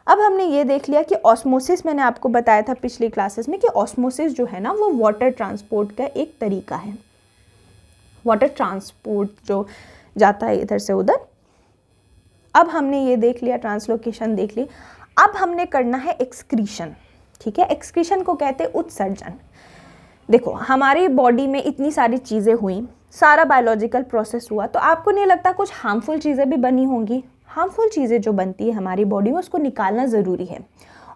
अब हमने ये देख लिया कि ऑस्मोसिस, मैंने आपको बताया था पिछली क्लासेस में कि ऑस्मोसिस जो है ना वो वाटर ट्रांसपोर्ट का एक तरीका है। वाटर ट्रांसपोर्ट जो जाता है इधर से उधर। अब हमने ये देख लिया, ट्रांसलोकेशन देख ली। अब हमने करना है एक्सक्रीशन, ठीक है। एक्सक्रीशन को कहते हैं उत्सर्जन। देखो हमारी बॉडी में इतनी सारी चीज़ें हुई, सारा बायोलॉजिकल प्रोसेस हुआ, तो आपको नहीं लगता कुछ हार्मफुल चीज़ें भी बनी होंगी? हार्मफुल चीज़ें जो बनती है हमारी बॉडी में उसको निकालना ज़रूरी है,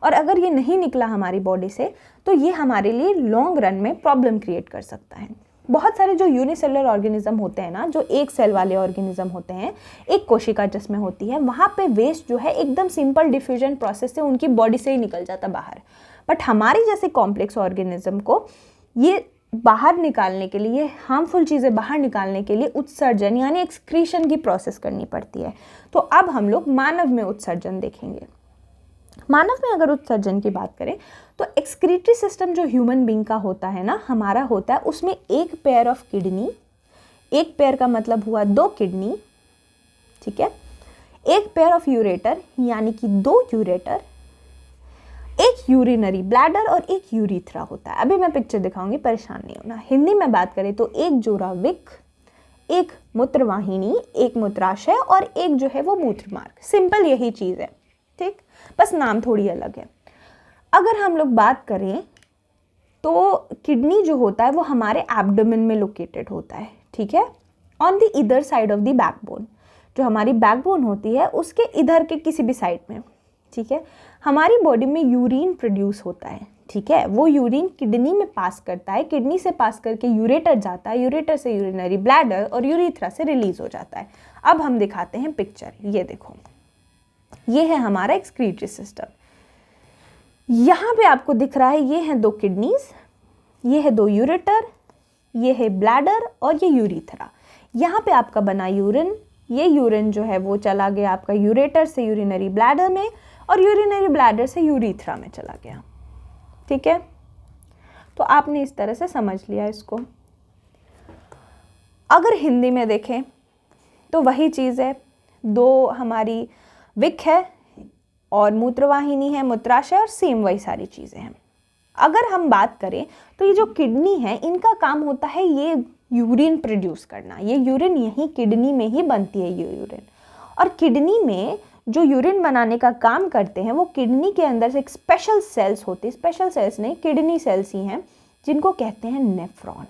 और अगर ये नहीं निकला हमारी बॉडी से तो ये हमारे लिए लॉन्ग रन में प्रॉब्लम क्रिएट कर सकता है। बहुत सारे जो यूनिसेलुलर ऑर्गेनिज्म होते हैं ना, जो एक सेल वाले ऑर्गेनिज्म होते हैं, एक कोशिका जिसमें होती है, वहाँ पे वेस्ट जो है एकदम सिंपल डिफ्यूजन प्रोसेस से उनकी बॉडी से ही निकल जाता बाहर। बट हमारे जैसे कॉम्प्लेक्स ऑर्गेनिज्म को ये बाहर निकालने के लिए, हार्मफुल चीज़ें बाहर निकालने के लिए उत्सर्जन यानी एक्सक्रीशन की प्रोसेस करनी पड़ती है। तो अब हम लोग मानव में उत्सर्जन देखेंगे। मानव में अगर उत्सर्जन की बात करें तो एक्सक्रीटरी सिस्टम जो ह्यूमन बीइंग का होता है ना, हमारा होता है, उसमें एक पेयर ऑफ किडनी, एक पेयर का मतलब हुआ 2 किडनी, ठीक है, एक पेयर ऑफ यूरेटर यानी कि 2 यूरेटर, एक यूरिनरी ब्लैडर और एक यूरिथ्रा होता है। अभी मैं पिक्चर दिखाऊंगी, परेशान नहीं होना। हिंदी में बात करें तो एक जोराविक, एक मूत्रवाहिनी, एक मूत्राशय और एक जो है वो मूत्रमार्ग। सिंपल यही चीज़ है, ठीक, बस नाम थोड़ी अलग है। अगर हम लोग बात करें तो किडनी जो होता है वो हमारे एब्डोमेन में लोकेटेड होता है, ठीक है, ऑन द इधर साइड ऑफ द बैकबोन। जो हमारी बैकबोन होती है उसके इधर के किसी भी साइड में, ठीक है। हमारी बॉडी में यूरिन प्रोड्यूस होता है, ठीक है, वो यूरिन किडनी में पास करता है, किडनी से पास करके यूरेटर जाता है, यूरेटर से यूरिनरी ब्लैडर और यूरिथ्रा से रिलीज हो जाता है। अब हम दिखाते हैं पिक्चर, ये देखो, ये है हमारा एक्सक्रीटरी सिस्टम। यहाँ पे आपको दिख रहा है, ये हैं 2 किडनीज, ये है 2 यूरेटर, ये है ब्लैडर और ये यूरिथ्रा। यहाँ पे आपका बना यूरिन, ये यूरिन जो है वो चला गया आपका यूरेटर से यूरिनरी ब्लैडर में और यूरिनरी ब्लैडर से यूरिथ्रा में चला गया, ठीक है। तो आपने इस तरह से समझ लिया इसको। अगर हिंदी में देखें तो वही चीज़ है, दो हमारी विक है और मूत्रवाहिनी है, मूत्राशय, और सेम वही सारी चीज़ें हैं। अगर हम बात करें तो ये जो किडनी है इनका काम होता है ये यूरिन प्रोड्यूस करना। ये यूरिन यहीं किडनी में ही बनती है ये यूरिन, और किडनी में जो यूरिन बनाने का काम करते हैं वो किडनी के अंदर से एक स्पेशल सेल्स होते हैं, स्पेशल सेल्स नहीं, किडनी सेल्स ही हैं, जिनको कहते हैं नेफ्रॉन।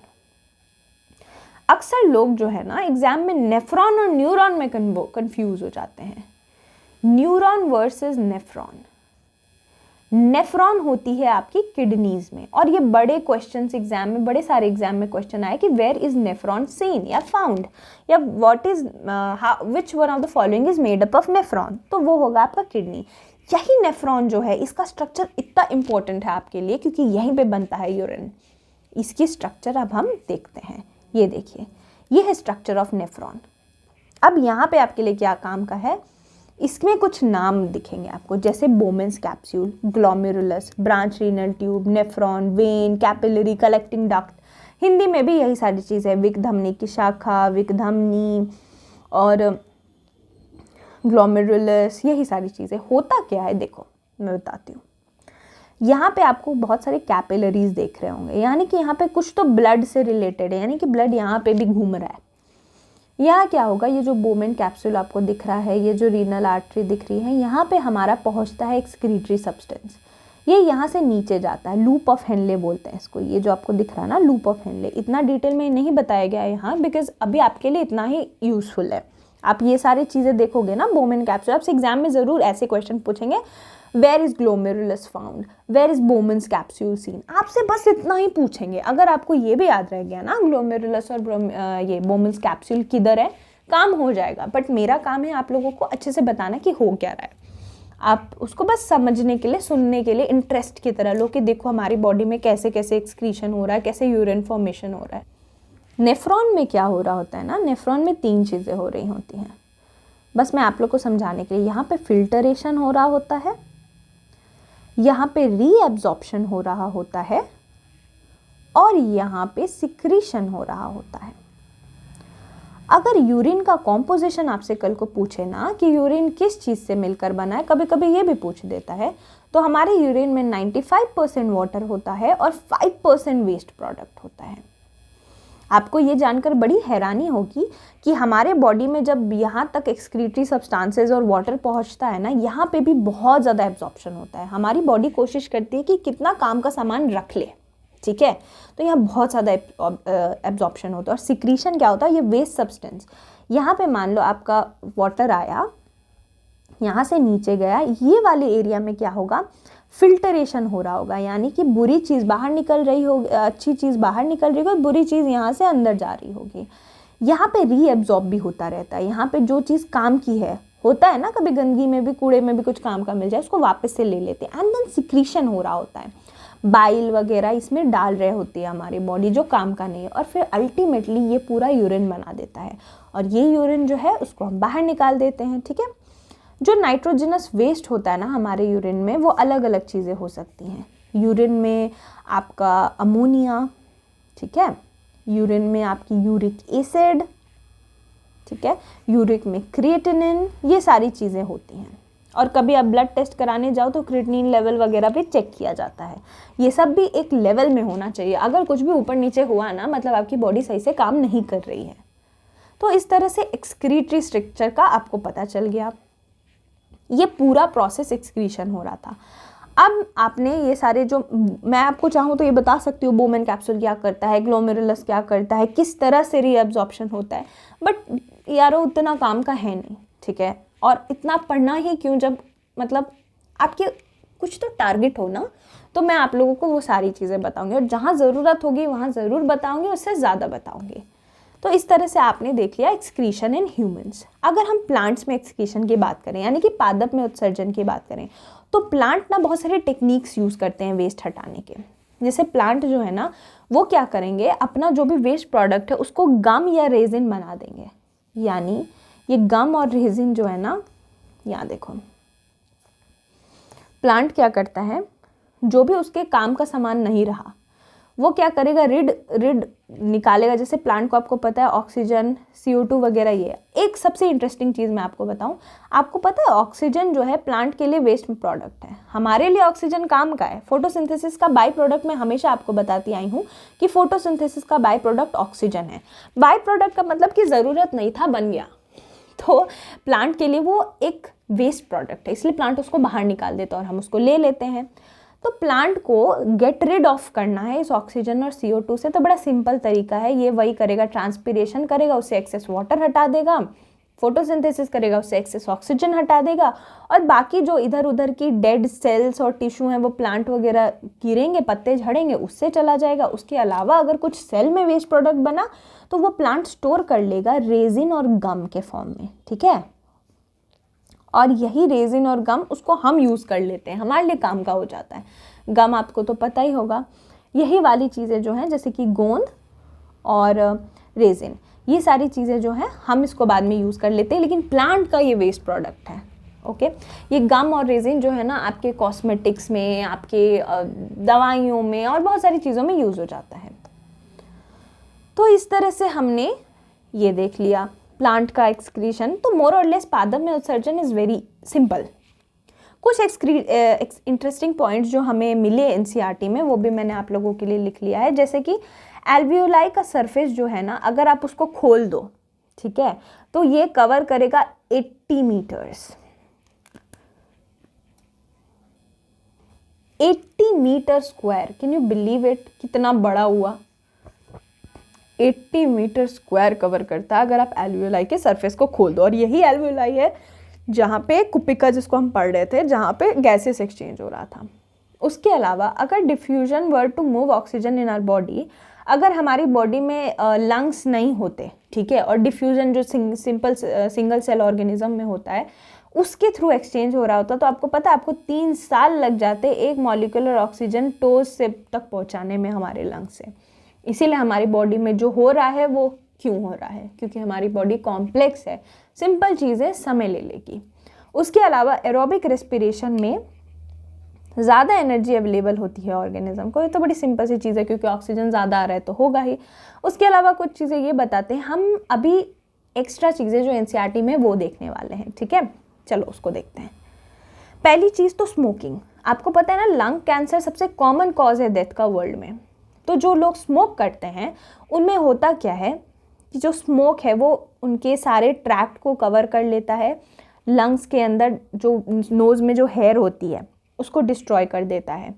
अक्सर लोग जो है ना एग्जाम में नेफ्रॉन और न्यूरॉन में कंफ्यूज हो जाते हैं। Neuron versus nephron. नेफ्रॉन होती है आपकी किडनीज में, और ये बड़े क्वेश्चंस एग्जाम में, बड़े सारे एग्जाम में क्वेश्चन आए कि वेयर इज नेफ्रॉन सीन या फाउंड, या what is which one of the following is made up of nephron, तो वो होगा आपका किडनी। यही नेफ्रॉन जो है इसका स्ट्रक्चर इतना इंपॉर्टेंट है आपके लिए क्योंकि यहीं पे बनता है यूरिन। इसकी स्ट्रक्चर अब हम देखते हैं। ये देखिए, ये है स्ट्रक्चर ऑफ नेफ्रॉन। अब यहाँ पे आपके लिए क्या काम का है, इसमें कुछ नाम दिखेंगे आपको, जैसे Bowman's capsule, glomerulus, branch renal tube, nephron, when, capillary, collecting duct. Hindi में भी यही सारी चीज़ है, विक धमनी की शाखा, विक धमनी और ग्लोमेरुलस, यही सारी चीज़ें। होता क्या है देखो मैं बताती हूँ। यहाँ पे आपको बहुत सारे कैपिलरीज देख रहे होंगे, यानी कि यहाँ पे कुछ तो ब्लड से रिलेटेड है, यानी कि ब्लड यहाँ पे भी घूम रहा है। यहाँ क्या होगा, ये जो बोमेन कैप्सूल आपको दिख रहा है, ये जो रीनल आर्टरी दिख रही है, यहाँ पे हमारा पहुँचता है एक्सक्रीटरी सब्सटेंस। ये यहाँ से नीचे जाता है, लूप ऑफ हेनले बोलते हैं इसको। ये जो आपको दिख रहा है ना लूप ऑफ हेनले, इतना डिटेल में नहीं बताया गया है यहाँ बिकॉज अभी आपके लिए इतना ही यूजफुल है। आप ये सारी चीज़ें देखोगे ना बोमेन कैप्सूल, आपसे एग्जाम में ज़रूर ऐसे क्वेश्चन पूछेंगे, where is glomerulus found, where is Bowman's capsule seen, आपसे बस इतना ही पूछेंगे। अगर आपको ये भी याद रह गया ना ग्लोमेरुलस और ये बोमेन्स कैप्सूल किधर है, काम हो जाएगा। बट मेरा काम है आप लोगों को अच्छे से बताना कि हो क्या रहा है। आप उसको बस समझने के लिए, सुनने के लिए इंटरेस्ट की तरह लो कि देखो हमारी बॉडी में कैसे कैसे एक्सक्रीशन हो रहा है, कैसे यूरिन फॉर्मेशन हो रहा है। नेफ्रॉन में क्या हो रहा होता है ना, नेफ्रॉन में 3 चीज़ें हो रही होती हैं, बस मैं आप लोग को समझाने के लिए। यहाँ पे फिल्टरेशन हो रहा होता है, यहाँ पे रीएब्जॉर्प्शन हो रहा होता है, और यहाँ पे सिक्रीशन हो रहा होता है। अगर यूरिन का कॉम्पोजिशन आपसे कल को पूछे ना कि यूरिन किस चीज़ से मिलकर बना है, कभी कभी ये भी पूछ देता है, तो हमारे यूरिन में 95% वाटर होता है और 5% वेस्ट प्रोडक्ट होता है। आपको ये जानकर बड़ी हैरानी होगी कि हमारे बॉडी में जब यहाँ तक एक्सक्रीटरी सब्सटेंसेस और वाटर पहुँचता है ना, यहाँ पे भी बहुत ज़्यादा एब्जॉर्प्शन होता है। हमारी बॉडी कोशिश करती है कि कितना काम का सामान रख ले, ठीक है, तो यहाँ बहुत ज़्यादा एब्जॉर्प्शन होता है। और सिक्रीशन क्या होता है, ये वेस्ट सब्सटेंस, यहाँ पे मान लो आपका वाटर आया, यहाँ से नीचे गया, ये वाले एरिया में क्या होगा, फिल्टरेशन हो रहा होगा, यानी कि बुरी चीज़ बाहर निकल रही होगी, अच्छी चीज़ बाहर निकल रही होगी, बुरी चीज़ यहाँ से अंदर जा रही होगी। यहाँ पे रीएब्जॉर्ब भी होता रहता है। यहाँ पे जो चीज़ काम की है, होता है ना कभी गंदगी में भी, कूड़े में भी कुछ काम का मिल जाए, उसको वापस से ले लेते हैं। एंड देन सिक्रीशन हो रहा होता है, बाइल वगैरह इसमें डाल रहे होती है हमारी बॉडी जो काम का नहीं है, और फिर अल्टीमेटली ये पूरा यूरिन बना देता है, और ये यूरिन जो है उसको हम बाहर निकाल देते हैं, ठीक है। जो नाइट्रोजनस वेस्ट होता है ना हमारे यूरिन में, वो अलग अलग चीज़ें हो सकती हैं। यूरिन में आपका अमोनिया, ठीक है, यूरिन में आपकी यूरिक एसिड, ठीक है, यूरिक में क्रिएटिनिन, ये सारी चीज़ें होती हैं। और कभी आप ब्लड टेस्ट कराने जाओ तो क्रिएटिनिन लेवल वगैरह भी चेक किया जाता है। ये सब भी एक लेवल में होना चाहिए। अगर कुछ भी ऊपर नीचे हुआ ना, मतलब आपकी बॉडी सही से काम नहीं कर रही है। तो इस तरह से एक्सक्रीटरी स्ट्रक्चर का आपको पता चल गया। ये पूरा प्रोसेस एक्सक्रीशन हो रहा था। अब आपने ये सारे जो, मैं आपको चाहूँ तो ये बता सकती हूँ बोमेन कैप्सूल क्या करता है, ग्लोमेरुलस क्या करता है, किस तरह से रीअब्जॉर्प्शन होता है, बट यारो उतना काम का है नहीं, ठीक है। और इतना पढ़ना ही क्यों, जब मतलब आपके कुछ तो टारगेट हो ना, तो मैं आप लोगों को वो सारी चीज़ें बताऊँगी, और जहाँ ज़रूरत होगी वहाँ ज़रूर बताऊँगी, उससे ज़्यादा बताऊँगी। तो इस तरह से आपने देख लिया एक्सक्रीशन इन ह्यूमंस। अगर हम प्लांट्स में एक्सक्रीशन की बात करें, यानी कि पादप में उत्सर्जन की बात करें, तो प्लांट ना बहुत सारे टेक्निक्स यूज़ करते हैं वेस्ट हटाने के। जैसे प्लांट जो है ना, वो क्या करेंगे, अपना जो भी वेस्ट प्रोडक्ट है उसको गम या रेजिन बना देंगे। यानी ये गम और रेजिन जो है ना, यहाँ देखो, प्लांट क्या करता है, जो भी उसके काम का सामान नहीं रहा वो क्या करेगा, रिड रिड निकालेगा। जैसे प्लांट को आपको पता है ऑक्सीजन, CO2 वगैरह। ये एक सबसे इंटरेस्टिंग चीज़ मैं आपको बताऊं, आपको पता है ऑक्सीजन जो है प्लांट के लिए वेस्ट प्रोडक्ट है, हमारे लिए ऑक्सीजन काम का है। फोटोसिंथेसिस का बाई प्रोडक्ट मैं हमेशा आपको बताती आई हूँ कि फोटोसिंथेसिस का बाई प्रोडक्ट ऑक्सीजन है। बाई प्रोडक्ट का मतलब कि ज़रूरत नहीं था, बन गया, तो प्लांट के लिए वो एक वेस्ट प्रोडक्ट है, इसलिए प्लांट उसको बाहर निकाल देता है और हम उसको ले लेते हैं। तो प्लांट को गेट रिड ऑफ करना है इस ऑक्सीजन और CO2 से, तो बड़ा सिंपल तरीका है, ये वही करेगा, ट्रांसपिरेशन करेगा, उससे एक्सेस वाटर हटा देगा, फोटोसिंथेसिस करेगा, उससे एक्सेस ऑक्सीजन हटा देगा, और बाकी जो इधर उधर की डेड सेल्स और टिश्यू हैं वो प्लांट वगैरह गिरेंगे, पत्ते झड़ेंगे, उससे चला जाएगा। उसके अलावा अगर कुछ सेल में वेस्ट प्रोडक्ट बना तो वो प्लांट स्टोर कर लेगा रेजिन और गम के फॉर्म में, ठीक है। और यही रेजिन और गम उसको हम यूज़ कर लेते हैं, हमारे लिए काम का हो जाता है। गम आपको तो पता ही होगा। यही वाली चीज़ें जो हैं जैसे कि गोंद और रेजिन, ये सारी चीज़ें जो हैं हम इसको बाद में यूज़ कर लेते हैं, लेकिन प्लांट का ये वेस्ट प्रोडक्ट है। ओके, ये गम और रेजिन जो है ना आपके कॉस्मेटिक्स में, आपके दवाइयों में और बहुत सारी चीज़ों में यूज़ हो जाता है। तो इस तरह से हमने ये देख लिया प्लांट का एक्सक्रीशन। तो मोर और लेस पादप में उत्सर्जन इज़ वेरी सिंपल। कुछ इंटरेस्टिंग पॉइंट्स जो हमें मिले NCERT में वो भी मैंने आप लोगों के लिए लिख लिया है। जैसे कि एल्वियोलाई का सरफेस जो है ना, अगर आप उसको खोल दो, ठीक है, तो ये कवर करेगा 80 metres, 80 metre square. Can you believe it, कितना बड़ा हुआ, 80 मीटर स्क्वायर कवर करता है अगर आप एल्वियोलाई के सरफेस को खोल दो। और यही एल्वियोलाई है जहाँ पे कुपिका, जिसको हम पढ़ रहे थे, जहाँ पे गैसेस एक्सचेंज हो रहा था। उसके अलावा अगर diffusion were to move oxygen in our body, अगर हमारी बॉडी में लंग्स नहीं होते, ठीक है, और डिफ्यूजन जो सिंगल सेल ऑर्गेनिज्म में होता है उसके थ्रू एक्सचेंज हो रहा होता, तो आपको पता है आपको 3 साल लग जाते एक मॉलिक्यूलर ऑक्सीजन टोज से तक पहुँचाने में हमारे लंग्स से। इसीलिए हमारी बॉडी में जो हो रहा है वो क्यों हो रहा है, क्योंकि हमारी बॉडी कॉम्प्लेक्स है, सिंपल चीज़ें समय ले लेगी। उसके अलावा एरोबिक रेस्पिरेशन में ज़्यादा एनर्जी अवेलेबल होती है ऑर्गेनिज्म को, ये तो बड़ी सिंपल सी चीज़ है, क्योंकि ऑक्सीजन ज़्यादा आ रहा है तो होगा ही। उसके अलावा कुछ चीज़ें ये बताते हैं, हम अभी एक्स्ट्रा चीज़ें जो NCERT में वो देखने वाले हैं, ठीक है, चलो उसको देखते हैं। पहली चीज़ तो स्मोकिंग। आपको पता है ना लंग कैंसर सबसे कॉमन कॉज है डेथ का वर्ल्ड में। तो जो लोग स्मोक करते हैं उनमें होता क्या है कि जो स्मोक है वो उनके सारे ट्रैक्ट को कवर कर लेता है, लंग्स के अंदर जो नोज़ में जो हेयर होती है उसको डिस्ट्रॉय कर देता है।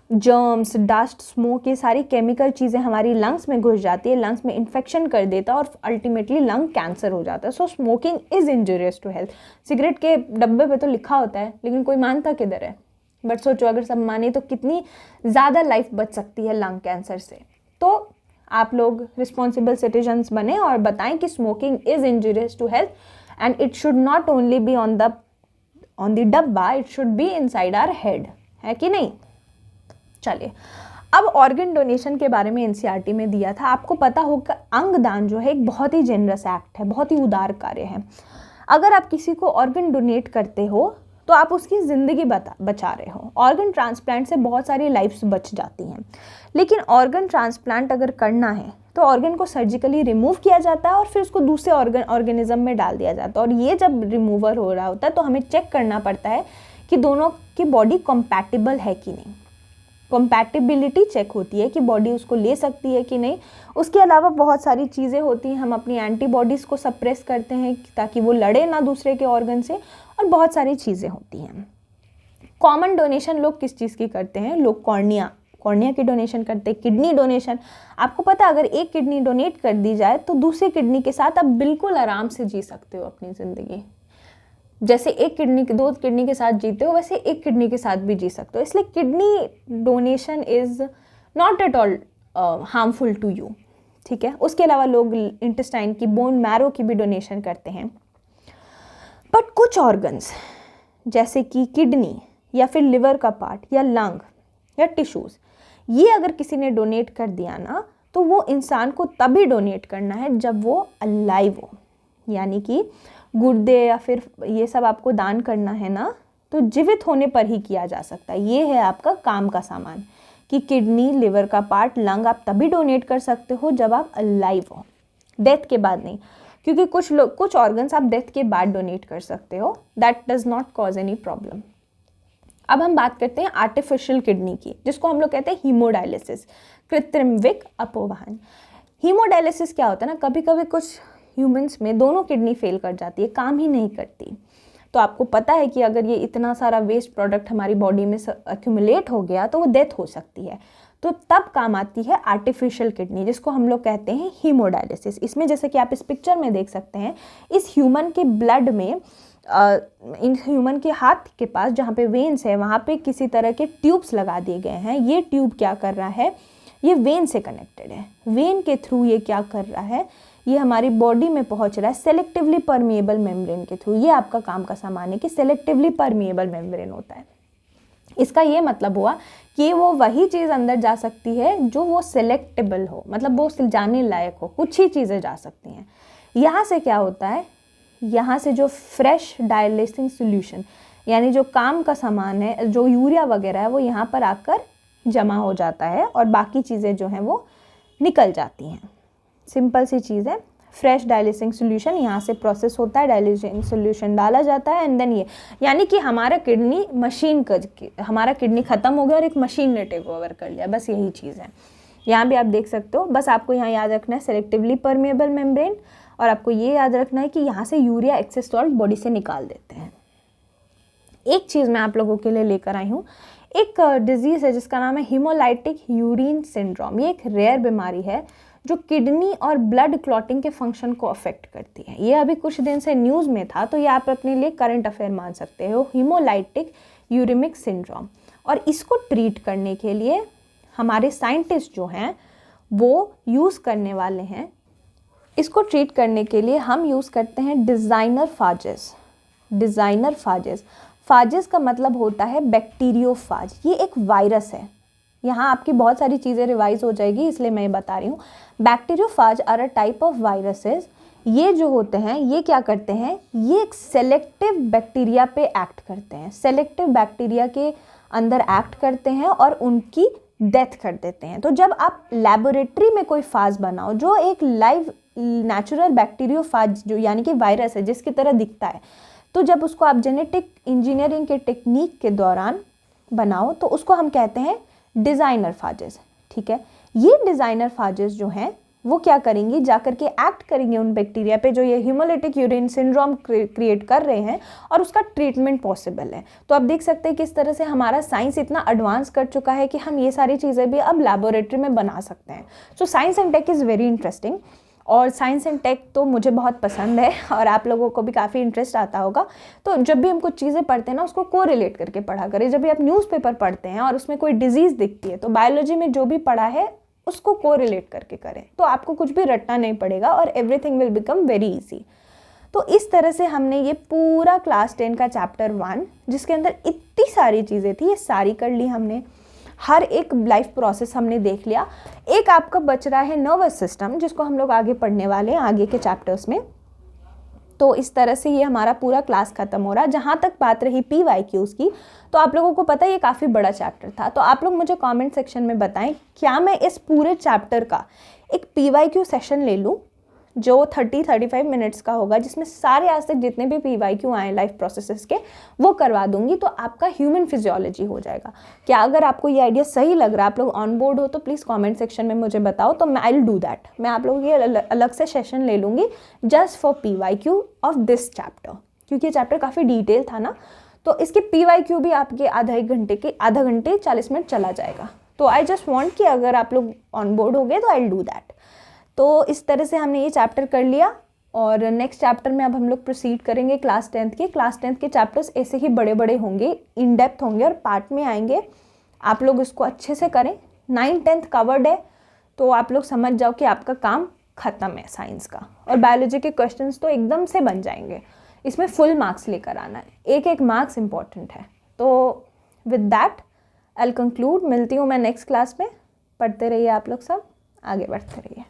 जर्म्स, डस्ट, स्मोक, ये सारी केमिकल चीज़ें हमारी लंग्स में घुस जाती है, लंग्स में इन्फेक्शन कर देता है और अल्टीमेटली लंग कैंसर हो जाता है। So smoking is injurious to health. Cigarette के डब्बे पे तो लिखा होता है लेकिन कोई मानता किधर है। बट सोचो अगर सब माने तो कितनी ज़्यादा लाइफ बच सकती है लंग कैंसर से। तो आप लोग रिस्पॉन्सिबल सिटीजन्स बने और बताएं कि smoking is injurious to health and it should not only be on the डब्बा, it should be inside our head, है कि नहीं। चलिए, अब ऑर्गन डोनेशन के बारे में NCERT में दिया था। आपको पता होगा अंगदान जो है एक बहुत ही जेनरस एक्ट है, बहुत ही उदार कार्य है। अगर आप किसी को ऑर्गन डोनेट करते हो तो आप उसकी ज़िंदगी बचा रहे हो। ऑर्गन ट्रांसप्लांट से बहुत सारी लाइफ्स बच जाती हैं, लेकिन ऑर्गन ट्रांसप्लांट अगर करना है तो ऑर्गन को सर्जिकली रिमूव किया जाता है और फिर उसको दूसरे ऑर्गेनिज्म में डाल दिया जाता है। और ये जब रिमूवर हो रहा होता है तो हमें चेक करना पड़ता है कि दोनों की बॉडी कंपैटिबल है कि नहीं। कंपैटिबिलिटी चेक होती है कि बॉडी उसको ले सकती है कि नहीं। उसके अलावा बहुत सारी चीज़ें होती हैं, हम अपनी एंटीबॉडीज़ को सप्रेस करते हैं ताकि वो लड़े ना दूसरे के ऑर्गन से, और बहुत सारी चीज़ें होती हैं। कॉमन डोनेशन लोग किस चीज़ की करते हैं, लोग कॉर्निया की डोनेशन करते हैं, किडनी डोनेशन। आपको पता है अगर एक किडनी डोनेट कर दी जाए तो दूसरी किडनी के साथ आप बिल्कुल आराम से जी सकते हो अपनी ज़िंदगी। जैसे दो किडनी के साथ जीते हो वैसे एक किडनी के साथ भी जी सकते हो। इसलिए kidney donation is not at all harmful to you, ठीक है। उसके अलावा लोग इंटेस्टाइन की, बोन मैरो की भी डोनेशन करते हैं। बट कुछ ऑर्गन्स जैसे कि किडनी या फिर लिवर का पार्ट या लंग या टिश्यूज़, ये अगर किसी ने डोनेट कर दिया ना तो वो इंसान को तभी डोनेट करना है जब वो अलाइव हो। यानी कि गुर्दे या फिर ये सब आपको दान करना है ना तो जीवित होने पर ही किया जा सकता है। ये है आपका काम का सामान कि किडनी, लिवर का पार्ट, लंग आप तभी डोनेट कर सकते हो जब आप अलाइव हो, डेथ के बाद नहीं, क्योंकि कुछ ऑर्गन्स आप डेथ के बाद डोनेट कर सकते हो, that does not cause any problem. अब हम बात करते हैं आर्टिफिशियल किडनी की, जिसको हम लोग कहते हैं हीमोडायलिसिस, कृत्रिम विक अपोवहन। हीमोडायलिसिस क्या होता है ना, कभी कभी कुछ ह्यूमंस में दोनों किडनी फेल कर जाती है, काम ही नहीं करती। तो आपको पता है कि अगर ये इतना सारा वेस्ट प्रोडक्ट हमारी बॉडी में एक्यूमुलेट हो गया तो वो डेथ हो सकती है। तो तब काम आती है आर्टिफिशियल किडनी, जिसको हम लोग कहते हैं हीमोडायलिसिस। इसमें जैसे कि आप इस पिक्चर में देख सकते हैं, इस ह्यूमन के ब्लड में इन ह्यूमन के हाथ के पास जहाँ पे वेन्स है वहाँ पे किसी तरह के ट्यूब्स लगा दिए गए हैं। ये ट्यूब क्या कर रहा है, ये वेन से कनेक्टेड है, वेन के थ्रू ये क्या कर रहा है, ये हमारी बॉडी में पहुंच रहा है सेलेक्टिवली परमिएबल मेम्ब्रेन के थ्रू। ये आपका काम का सामान है कि सेलेक्टिवली परमिएबल मेम्ब्रेन होता है। इसका ये मतलब हुआ कि वो वही चीज़ अंदर जा सकती है जो वो सेलेक्टेबल हो, मतलब वो जाने लायक हो, कुछ ही चीज़ें जा सकती हैं। यहाँ से क्या होता है, यहाँ से जो फ्रेश डायलिसिंग सोल्यूशन यानी जो काम का सामान है, जो यूरिया वगैरह है, वो यहाँ पर आकर जमा हो जाता है और बाकी चीज़ें जो हैं वो निकल जाती हैं। सिंपल सी चीज़ है, फ्रेश डायलिसिंग सोल्यूशन यहाँ से प्रोसेस होता है, डायलिसिंग सोल्यूशन डाला जाता है एंड देन ये, यानी कि हमारा किडनी हमारा किडनी ख़त्म हो गया और एक मशीन ने टेक ओवर कर लिया, बस यही चीज़ है। यहाँ भी आप देख सकते हो, बस आपको यहाँ याद रखना है सेलेक्टिवली परमिएबल मेम्ब्रेन, और आपको ये याद रखना है कि यहाँ से यूरिया एक्सेस सॉल्ट बॉडी से निकाल देते हैं। एक चीज़ मैं आप लोगों के लिए लेकर आई हूँ, एक डिजीज़ है जिसका नाम है हीमोलाइटिक यूरिन सिंड्रोम। ये एक रेयर बीमारी है जो किडनी और ब्लड क्लॉटिंग के फंक्शन को अफेक्ट करती है। ये अभी कुछ दिन से न्यूज़ में था, तो ये आप अपने लिए करंट अफेयर मान सकते हो, हीमोलाइटिक यूरिमिक सिंड्रोम। और इसको ट्रीट करने के लिए हमारे साइंटिस्ट जो हैं वो यूज़ करने वाले हैं, इसको ट्रीट करने के लिए हम यूज़ करते हैं डिज़ाइनर फाजेस। डिज़ाइनर फाजेस, फाजेस का मतलब होता है बैक्टीरियोफाज। ये एक वायरस है, यहाँ आपकी बहुत सारी चीज़ें रिवाइज हो जाएगी इसलिए मैं बता रही हूँ। Bacteriophage are a type of viruses. ये जो होते हैं ये क्या करते हैं, ये एक सेलेक्टिव बैक्टीरिया पे एक्ट करते हैं, सेलेक्टिव बैक्टीरिया के अंदर एक्ट करते हैं और उनकी डेथ कर देते हैं। तो जब आप लेबोरेटरी में कोई फाज बनाओ जो एक लाइव नेचुरल बैक्टीरियोफाज जो यानी कि वायरस है जिसकी तरह दिखता है, तो जब उसको आप जेनेटिक इंजीनियरिंग के टेक्निक के दौरान बनाओ तो उसको हम कहते हैं डिज़ाइनर फाजेस। ठीक है, ये डिज़ाइनर फाजेस जो हैं वो क्या करेंगी, जाकर के एक्ट करेंगे उन बैक्टीरिया पे जो ये हीमोलाइटिक यूरिन सिंड्रोम क्रिएट कर रहे हैं, और उसका ट्रीटमेंट पॉसिबल है। तो आप देख सकते हैं किस तरह से हमारा साइंस इतना एडवांस कर चुका है कि हम ये सारी चीज़ें भी अब लैबोरेटरी में बना सकते हैं। So science and tech is very interesting, और साइंस एंड टेक तो मुझे बहुत पसंद है और आप लोगों को भी काफ़ी इंटरेस्ट आता होगा। तो जब भी हम कुछ चीज़ें पढ़ते हैं ना उसको कोरिलेट करके पढ़ा करें। जब भी आप न्यूज़पेपर पढ़ते हैं और उसमें कोई डिजीज़ दिखती है तो बायोलॉजी में जो भी पढ़ा है उसको कोरिलेट करके करें, तो आपको कुछ भी रटना नहीं पड़ेगा और everything will become very easy. तो इस तरह से हमने ये पूरा क्लास 10 का चैप्टर 1 जिसके अंदर इतनी सारी चीज़ें थी ये सारी कर ली हमने। हर एक लाइफ प्रोसेस हमने देख लिया। एक आपका बच रहा है नर्वस सिस्टम जिसको हम लोग आगे पढ़ने वाले हैं आगे के चैप्टर्स में। तो इस तरह से ये हमारा पूरा क्लास खत्म हो रहा है। जहाँ तक बात रही PYQs की, तो आप लोगों को पता है ये काफ़ी बड़ा चैप्टर था, तो आप लोग मुझे कमेंट सेक्शन में बताएं क्या मैं इस पूरे चैप्टर का एक PYQ सेशन ले लूँ जो 30-35 मिनट्स का होगा, जिसमें सारे आज तक जितने भी PYQ आए लाइफ प्रोसेसेस के वो करवा दूंगी, तो आपका ह्यूमन फिजियोलॉजी हो जाएगा। क्या अगर आपको ये आइडिया सही लग रहा है, आप लोग ऑन बोर्ड हो, तो प्लीज़ कमेंट सेक्शन में मुझे बताओ, तो मैं आई विल डू दैट। मैं आप लोगों की अलग से सेशन ले लूँगी just for PYQ of this chapter, क्योंकि ये चैप्टर काफ़ी डिटेल था ना, तो इसके PYQ भी आपके आधा घंटे 40 मिनट चला जाएगा। तो आई जस्ट वॉन्ट कि अगर आप लोग ऑन बोर्ड हो गए तो आई विल डू दैट। तो इस तरह से हमने ये चैप्टर कर लिया और नेक्स्ट चैप्टर में अब हम लोग प्रोसीड करेंगे क्लास 10 के। क्लास 10 के चैप्टर्स ऐसे ही बड़े बड़े होंगे, इन डेप्थ होंगे और पार्ट में आएंगे। आप लोग इसको अच्छे से करें। 9th-10th कवर्ड है, तो आप लोग समझ जाओ कि आपका काम ख़त्म है साइंस का। और बायोलॉजी के क्वेश्चंस तो एकदम से बन जाएंगे, इसमें फुल मार्क्स लेकर आना है, एक मार्क्स इंपॉर्टेंट है। तो with that I will conclude. मिलती हूँ मैं नेक्स्ट क्लास में। पढ़ते रहिए आप लोग सब, आगे बढ़ते रहिए।